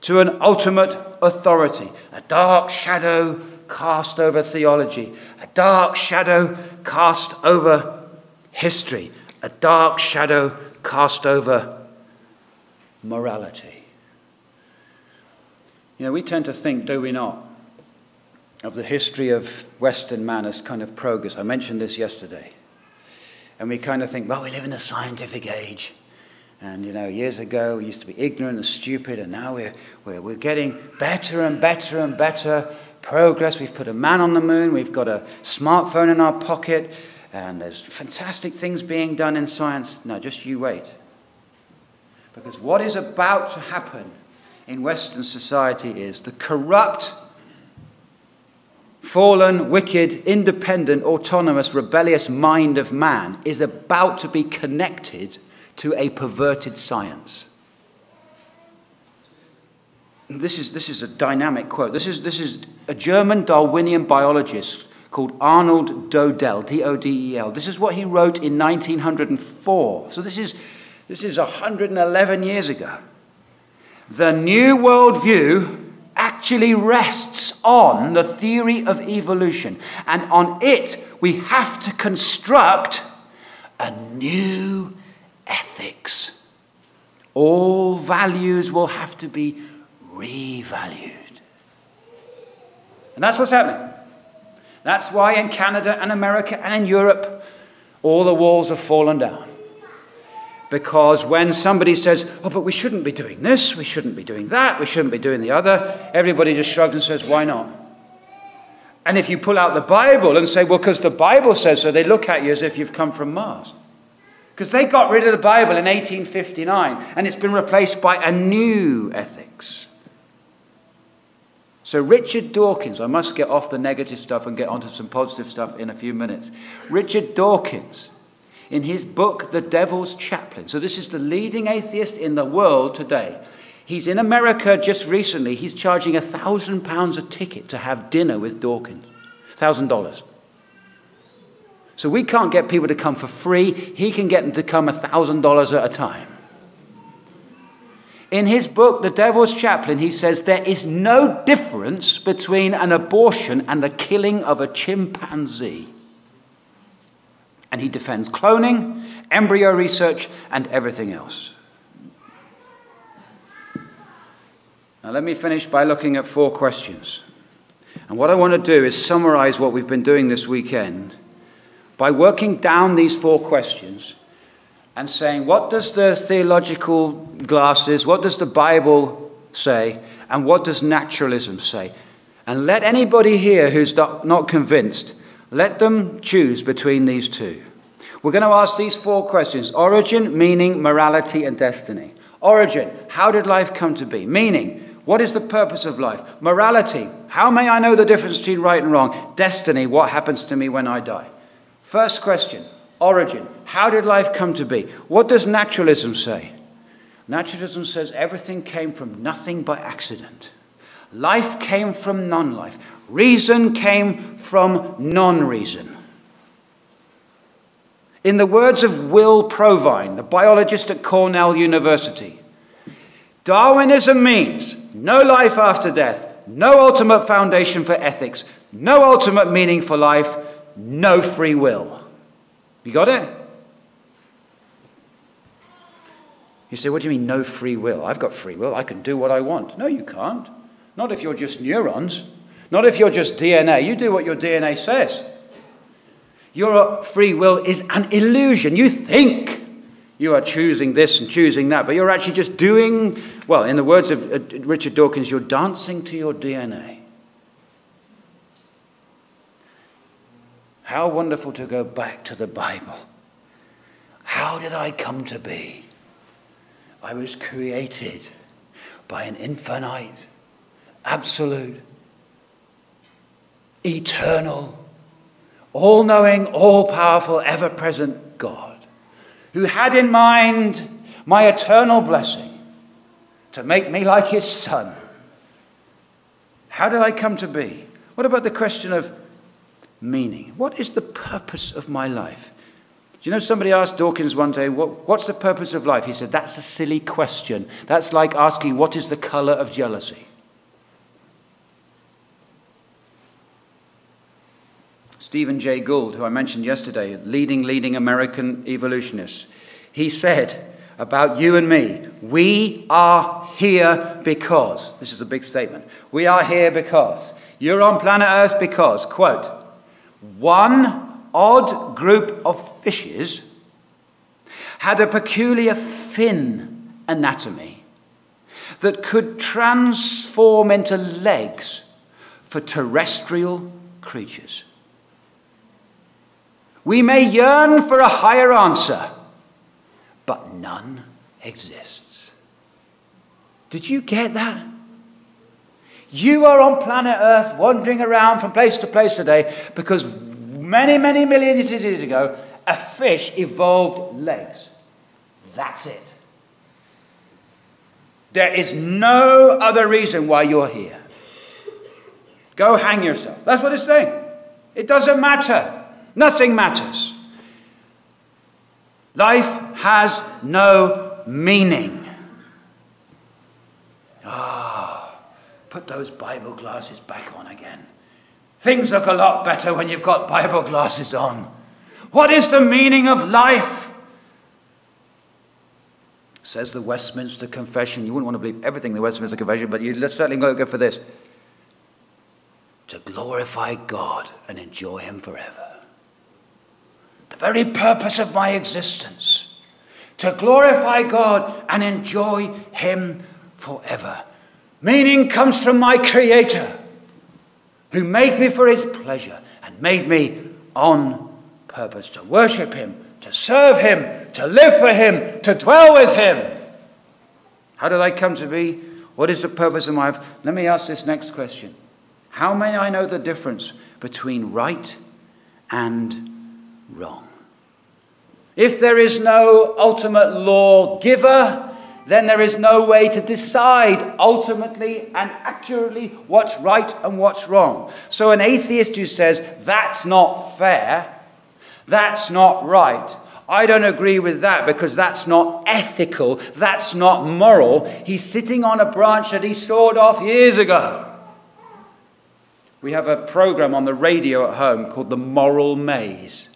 to an ultimate authority. A dark shadow cast over theology, a dark shadow cast over history, a dark shadow cast over morality. You know, we tend to think, do we not, of the history of Western man as kind of progress. I mentioned this yesterday. And we kind of think, well, we live in a scientific age. And, you know, years ago we used to be ignorant and stupid, and now we're getting better and better and better progress. We've put a man on the moon, we've got a smartphone in our pocket, and there's fantastic things being done in science. No, just you wait. Because what is about to happen in Western society is the corrupt, fallen, wicked, independent, autonomous, rebellious mind of man is about to be connected to a perverted science. This is a dynamic quote. This is a German Darwinian biologist called Arnold Dodel, D-O-D-E-L. This is what he wrote in 1904. So this is 111 years ago. The new worldview actually rests on the theory of evolution, and on it we have to construct a new ethics. All values will have to be revalued. And that's what's happening. That's why in Canada and America and in Europe all the walls have fallen down. Because when somebody says, oh, but we shouldn't be doing this, we shouldn't be doing that, we shouldn't be doing the other, everybody just shrugs and says, why not? And if you pull out the Bible and say, well, because the Bible says so, they look at you as if you've come from Mars. Because they got rid of the Bible in 1859, and it's been replaced by a new ethics. So Richard Dawkins, I must get off the negative stuff and get onto some positive stuff in a few minutes. Richard Dawkins, in his book, The Devil's Chaplain. So this is the leading atheist in the world today. He's in America just recently. He's charging £1,000 a ticket to have dinner with Dawkins. $1,000. So we can't get people to come for free. He can get them to come $1,000 at a time. In his book, The Devil's Chaplain, he says there is no difference between an abortion and the killing of a chimpanzee. And he defends cloning, embryo research, and everything else. Now let me finish by looking at 4 questions. And what I want to do is summarize what we've been doing this weekend by working down these 4 questions and saying, what does the theological glasses, what does the Bible say, and what does naturalism say? And let anybody here who's not convinced, let them choose between these two. We're going to ask these 4 questions. Origin, meaning, morality, and destiny. Origin, how did life come to be? Meaning, what is the purpose of life? Morality, how may I know the difference between right and wrong? Destiny, what happens to me when I die? First question, origin, how did life come to be? What does naturalism say? Naturalism says everything came from nothing by accident. Life came from non-life. Reason came from non-reason. In the words of Will Provine, the biologist at Cornell University, Darwinism means no life after death, no ultimate foundation for ethics, no ultimate meaning for life, no free will. You got it? You say, what do you mean no free will? I've got free will. I can do what I want. No, you can't. Not if you're just neurons. Not if you're just DNA. You do what your DNA says. Your free will is an illusion. You think you are choosing this and choosing that, but you're actually just doing, well, in the words of Richard Dawkins, you're dancing to your DNA. How wonderful to go back to the Bible. How did I come to be? I was created by an infinite, absolute, eternal, all-knowing, all-powerful, ever-present God, who had in mind my eternal blessing to make me like his son. How did I come to be? What about the question of meaning? What is the purpose of my life? Do you know, somebody asked Dawkins one day, what's the purpose of life? He said, that's a silly question. That's like asking, what is the color of jealousy? Stephen J. Gould, who I mentioned yesterday, leading American evolutionist, he said about you and me, we are here because, this is a big statement, we are here because, you're on planet Earth because, quote, one odd group of fishes had a peculiar fin anatomy that could transform into legs for terrestrial creatures. We may yearn for a higher answer, but none exists. Did you get that? You are on planet Earth wandering around from place to place today because many, many millions of years ago, a fish evolved legs. That's it. There is no other reason why you're here. Go hang yourself. That's what it's saying. It doesn't matter. Nothing matters. Life has no meaning. Put those Bible glasses back on again. Things look a lot better when you've got Bible glasses on. What is the meaning of life? Says the Westminster Confession. You wouldn't want to believe everything in the Westminster Confession, but you certainly got to go for this. To glorify God and enjoy him forever. The very purpose of my existence. To glorify God and enjoy him forever. Meaning comes from my Creator, who made me for his pleasure and made me on purpose to worship him, to serve him, to live for him, to dwell with him. How did I come to be? What is the purpose of my life? Let me ask this next question. How may I know the difference between right and wrong? If there is no ultimate lawgiver, then there is no way to decide ultimately and accurately what's right and what's wrong. So an atheist who says, that's not fair, that's not right, I don't agree with that because that's not ethical, that's not moral, he's sitting on a branch that he sawed off years ago. We have a program on the radio at home called The Moral Maze.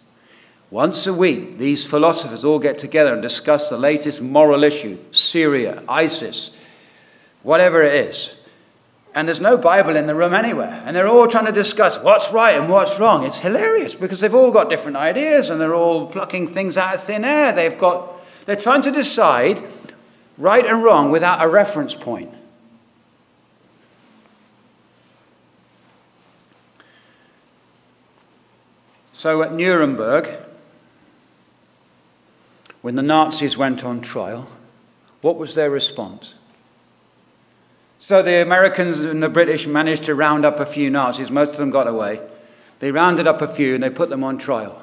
Once a week, these philosophers all get together and discuss the latest moral issue, Syria, ISIS, whatever it is. And there's no Bible in the room anywhere. And they're all trying to discuss what's right and what's wrong. It's hilarious because they've all got different ideas and they're all plucking things out of thin air. They're trying to decide right and wrong without a reference point. So at Nuremberg, when the Nazis went on trial, what was their response? So the Americans and the British managed to round up a few Nazis. Most of them got away. They rounded up a few and they put them on trial.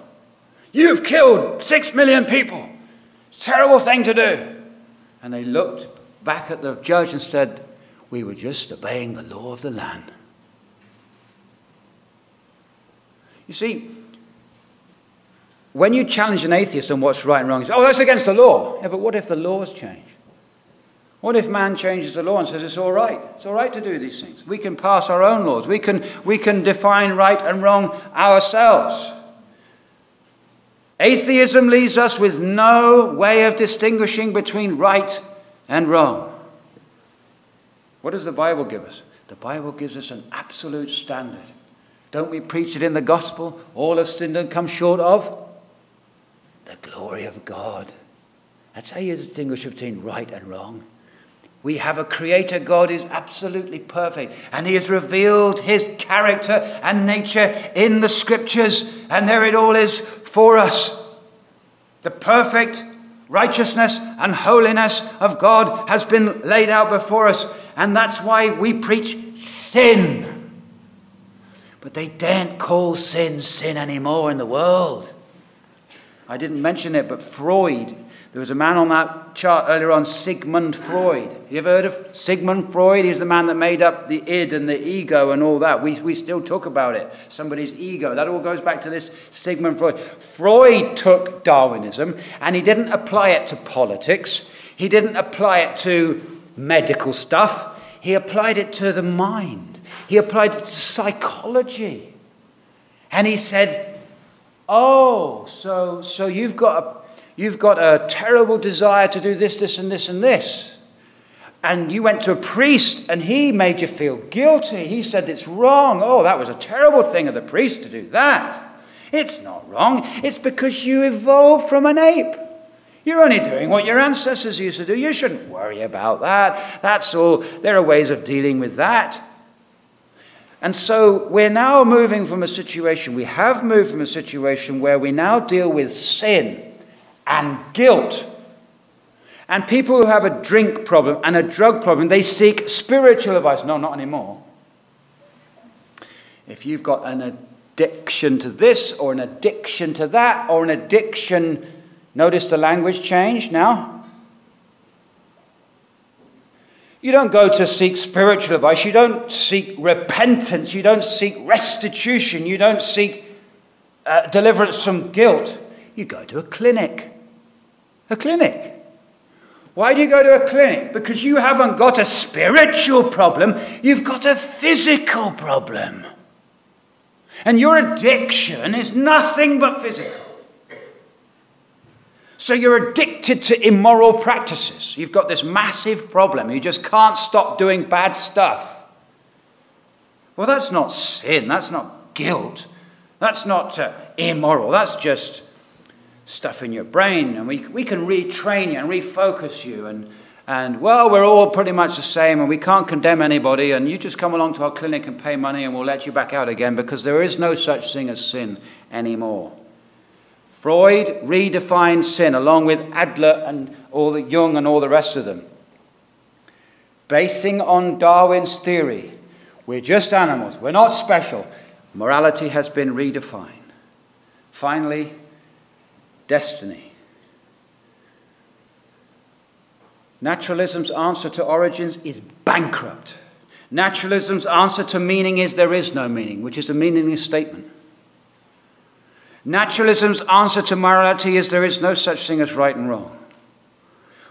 You've killed 6 million people. It's a terrible thing to do. And they looked back at the judge and said, we were just obeying the law of the land. You see, when you challenge an atheist on what's right and wrong, you say, oh, that's against the law. Yeah, but what if the laws change? What if man changes the law and says it's all right? It's all right to do these things. We can pass our own laws. We can define right and wrong ourselves. Atheism leaves us with no way of distinguishing between right and wrong. What does the Bible give us? The Bible gives us an absolute standard. Don't we preach it in the gospel? All have sinned and come short of the glory of God. That's how you distinguish between right and wrong. We have a creator God who is absolutely perfect, and he has revealed his character and nature in the scriptures, and there it all is for us. The perfect righteousness and holiness of God has been laid out before us, and that's why we preach sin. But they daren't call sin anymore in the world. I didn't mention it, but Freud, there was a man on that chart earlier on, Sigmund Freud. You ever heard of Sigmund Freud? He's the man that made up the id and the ego and all that. We still talk about it, somebody's ego. That all goes back to this Sigmund Freud. Freud took Darwinism and he didn't apply it to politics. He didn't apply it to medical stuff. He applied it to the mind. He applied it to psychology. And he said, oh, so you've got a terrible desire to do this, this, and this, and this. and you went to a priest and he made you feel guilty. He said it's wrong. Oh, that was a terrible thing of the priest to do that. It's not wrong. It's because you evolved from an ape. You're only doing what your ancestors used to do. You shouldn't worry about that. That's all. There are ways of dealing with that. And so we're now moving from a situation, we have moved from a situation where we now deal with sin and guilt. And people who have a drink problem and a drug problem, they seek spiritual advice. No, not anymore. If you've got an addiction to this or an addiction to that or an addiction, notice the language change now. You don't go to seek spiritual advice. You don't seek repentance. You don't seek restitution. You don't seek deliverance from guilt. You go to a clinic. A clinic. Why do you go to a clinic? Because you haven't got a spiritual problem. You've got a physical problem. And your addiction is nothing but physical. So you're addicted to immoral practices. You've got this massive problem. You just can't stop doing bad stuff. Well, that's not sin. That's not guilt. That's not immoral. That's just stuff in your brain. And we can retrain you and refocus you. And well, we're all pretty much the same and we can't condemn anybody. And you just come along to our clinic and pay money and we'll let you back out again because there is no such thing as sin anymore. Freud redefined sin along with Adler and all the Jung and all the rest of them. Basing on Darwin's theory, we're just animals, we're not special. Morality has been redefined. Finally, destiny. Naturalism's answer to origins is bankrupt. Naturalism's answer to meaning is there is no meaning, which is a meaningless statement. Naturalism's answer to morality is there is no such thing as right and wrong.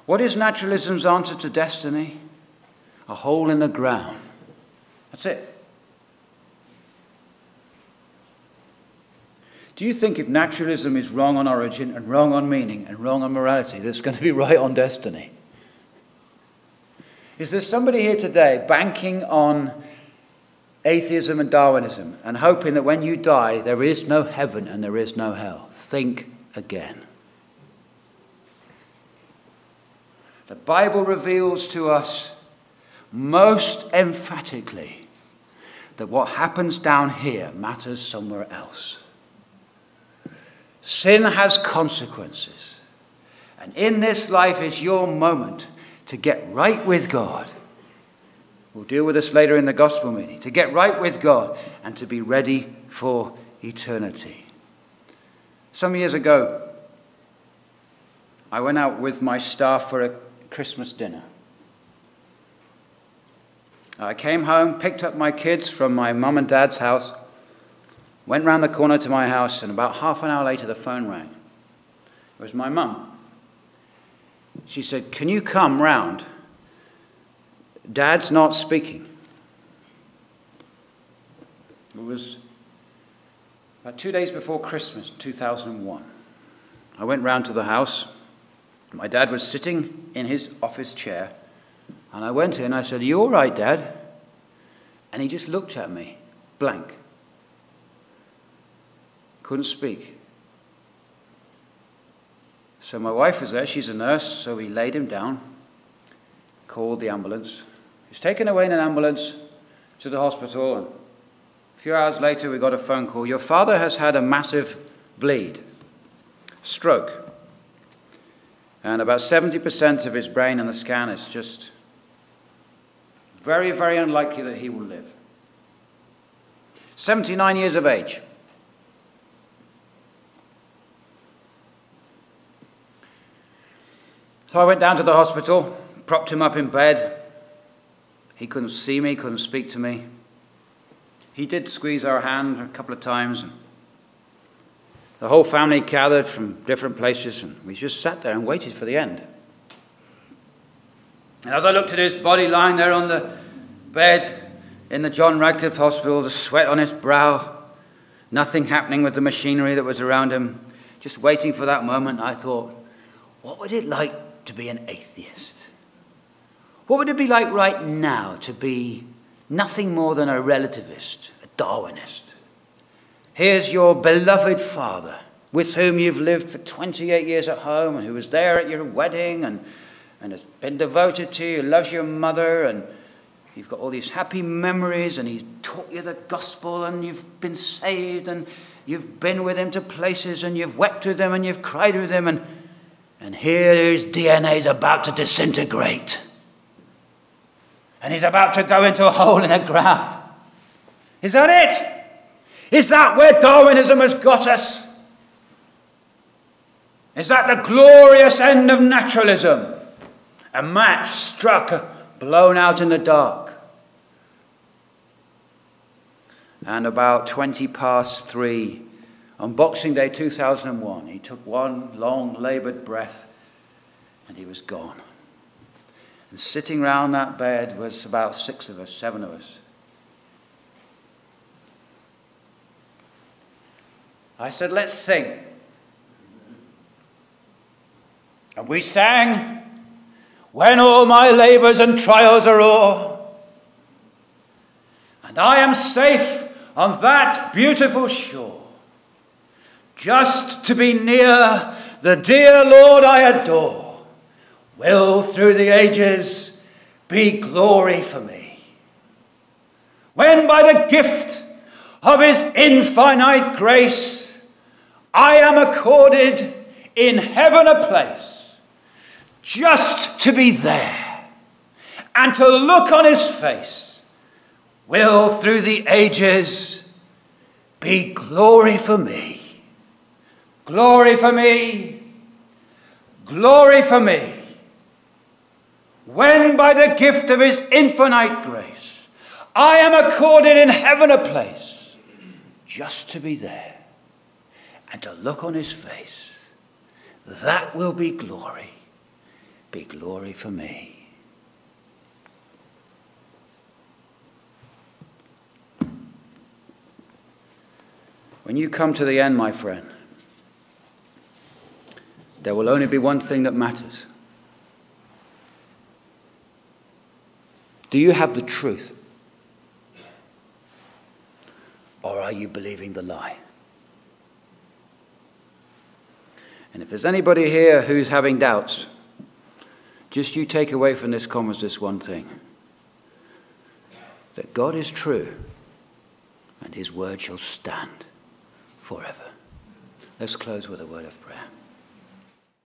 What is naturalism's answer to destiny? A hole in the ground. That's it. Do you think if naturalism is wrong on origin and wrong on meaning and wrong on morality, that it's going to be right on destiny? Is there somebody here today banking on atheism and Darwinism and hoping that when you die there is no heaven and there is no hell? Think again. The Bible reveals to us most emphatically that what happens down here matters somewhere else. Sin has consequences, and in this life is your moment to get right with God. We'll deal with this later in the gospel meeting. To get right with God and to be ready for eternity. Some years ago, I went out with my staff for a Christmas dinner. I came home, picked up my kids from my mum and dad's house, went round the corner to my house, and about half an hour later the phone rang. It was my mum. She said, "Can you come round? Dad's not speaking." It was about 2 days before Christmas, 2001. I went round to the house. My dad was sitting in his office chair. And I went in and I said, "Are you all right, Dad?" And he just looked at me, blank. Couldn't speak. So my wife was there. She's a nurse. So we laid him down, called the ambulance. He was taken away in an ambulance to the hospital. And a few hours later, we got a phone call. "Your father has had a massive bleed, stroke. And about 70% of his brain in the scan is just very, very unlikely that he will live." 79 years of age. So I went down to the hospital, propped him up in bed. He couldn't see me, couldn't speak to me. He did squeeze our hand a couple of times. And the whole family gathered from different places, and we just sat there and waited for the end. And as I looked at his body lying there on the bed in the John Radcliffe Hospital, the sweat on his brow, nothing happening with the machinery that was around him, just waiting for that moment, I thought, what would it like to be an atheist? What would it be like right now to be nothing more than a relativist, a Darwinist? Here's your beloved father, with whom you've lived for 28 years at home, and who was there at your wedding, and has been devoted to you, loves your mother, and you've got all these happy memories, and he's taught you the gospel, and you've been saved, and you've been with him to places, and you've wept with him, and you've cried with him, and here his DNA is about to disintegrate. And he's about to go into a hole in the ground. Is that it? Is that where Darwinism has got us? Is that the glorious end of naturalism? A match struck, blown out in the dark. And about 3:20 on Boxing Day 2001, he took one long, laboured breath, and he was gone. And sitting round that bed was about 6 of us, 7 of us. I said, let's sing. And we sang, when all my labours and trials are o'er, and I am safe on that beautiful shore, just to be near the dear Lord I adore, will through the ages be glory for me. When by the gift of his infinite grace I am accorded in heaven a place, just to be there and to look on his face, will through the ages be glory for me. Glory for me. Glory for me. When by the gift of his infinite grace I am accorded in heaven a place, just to be there and to look on his face, that will be glory for me. When you come to the end, my friend, there will only be one thing that matters. Do you have the truth? Or are you believing the lie? And if there's anybody here who's having doubts, just you take away from this conference this one thing: that God is true and his word shall stand forever. Let's close with a word of prayer.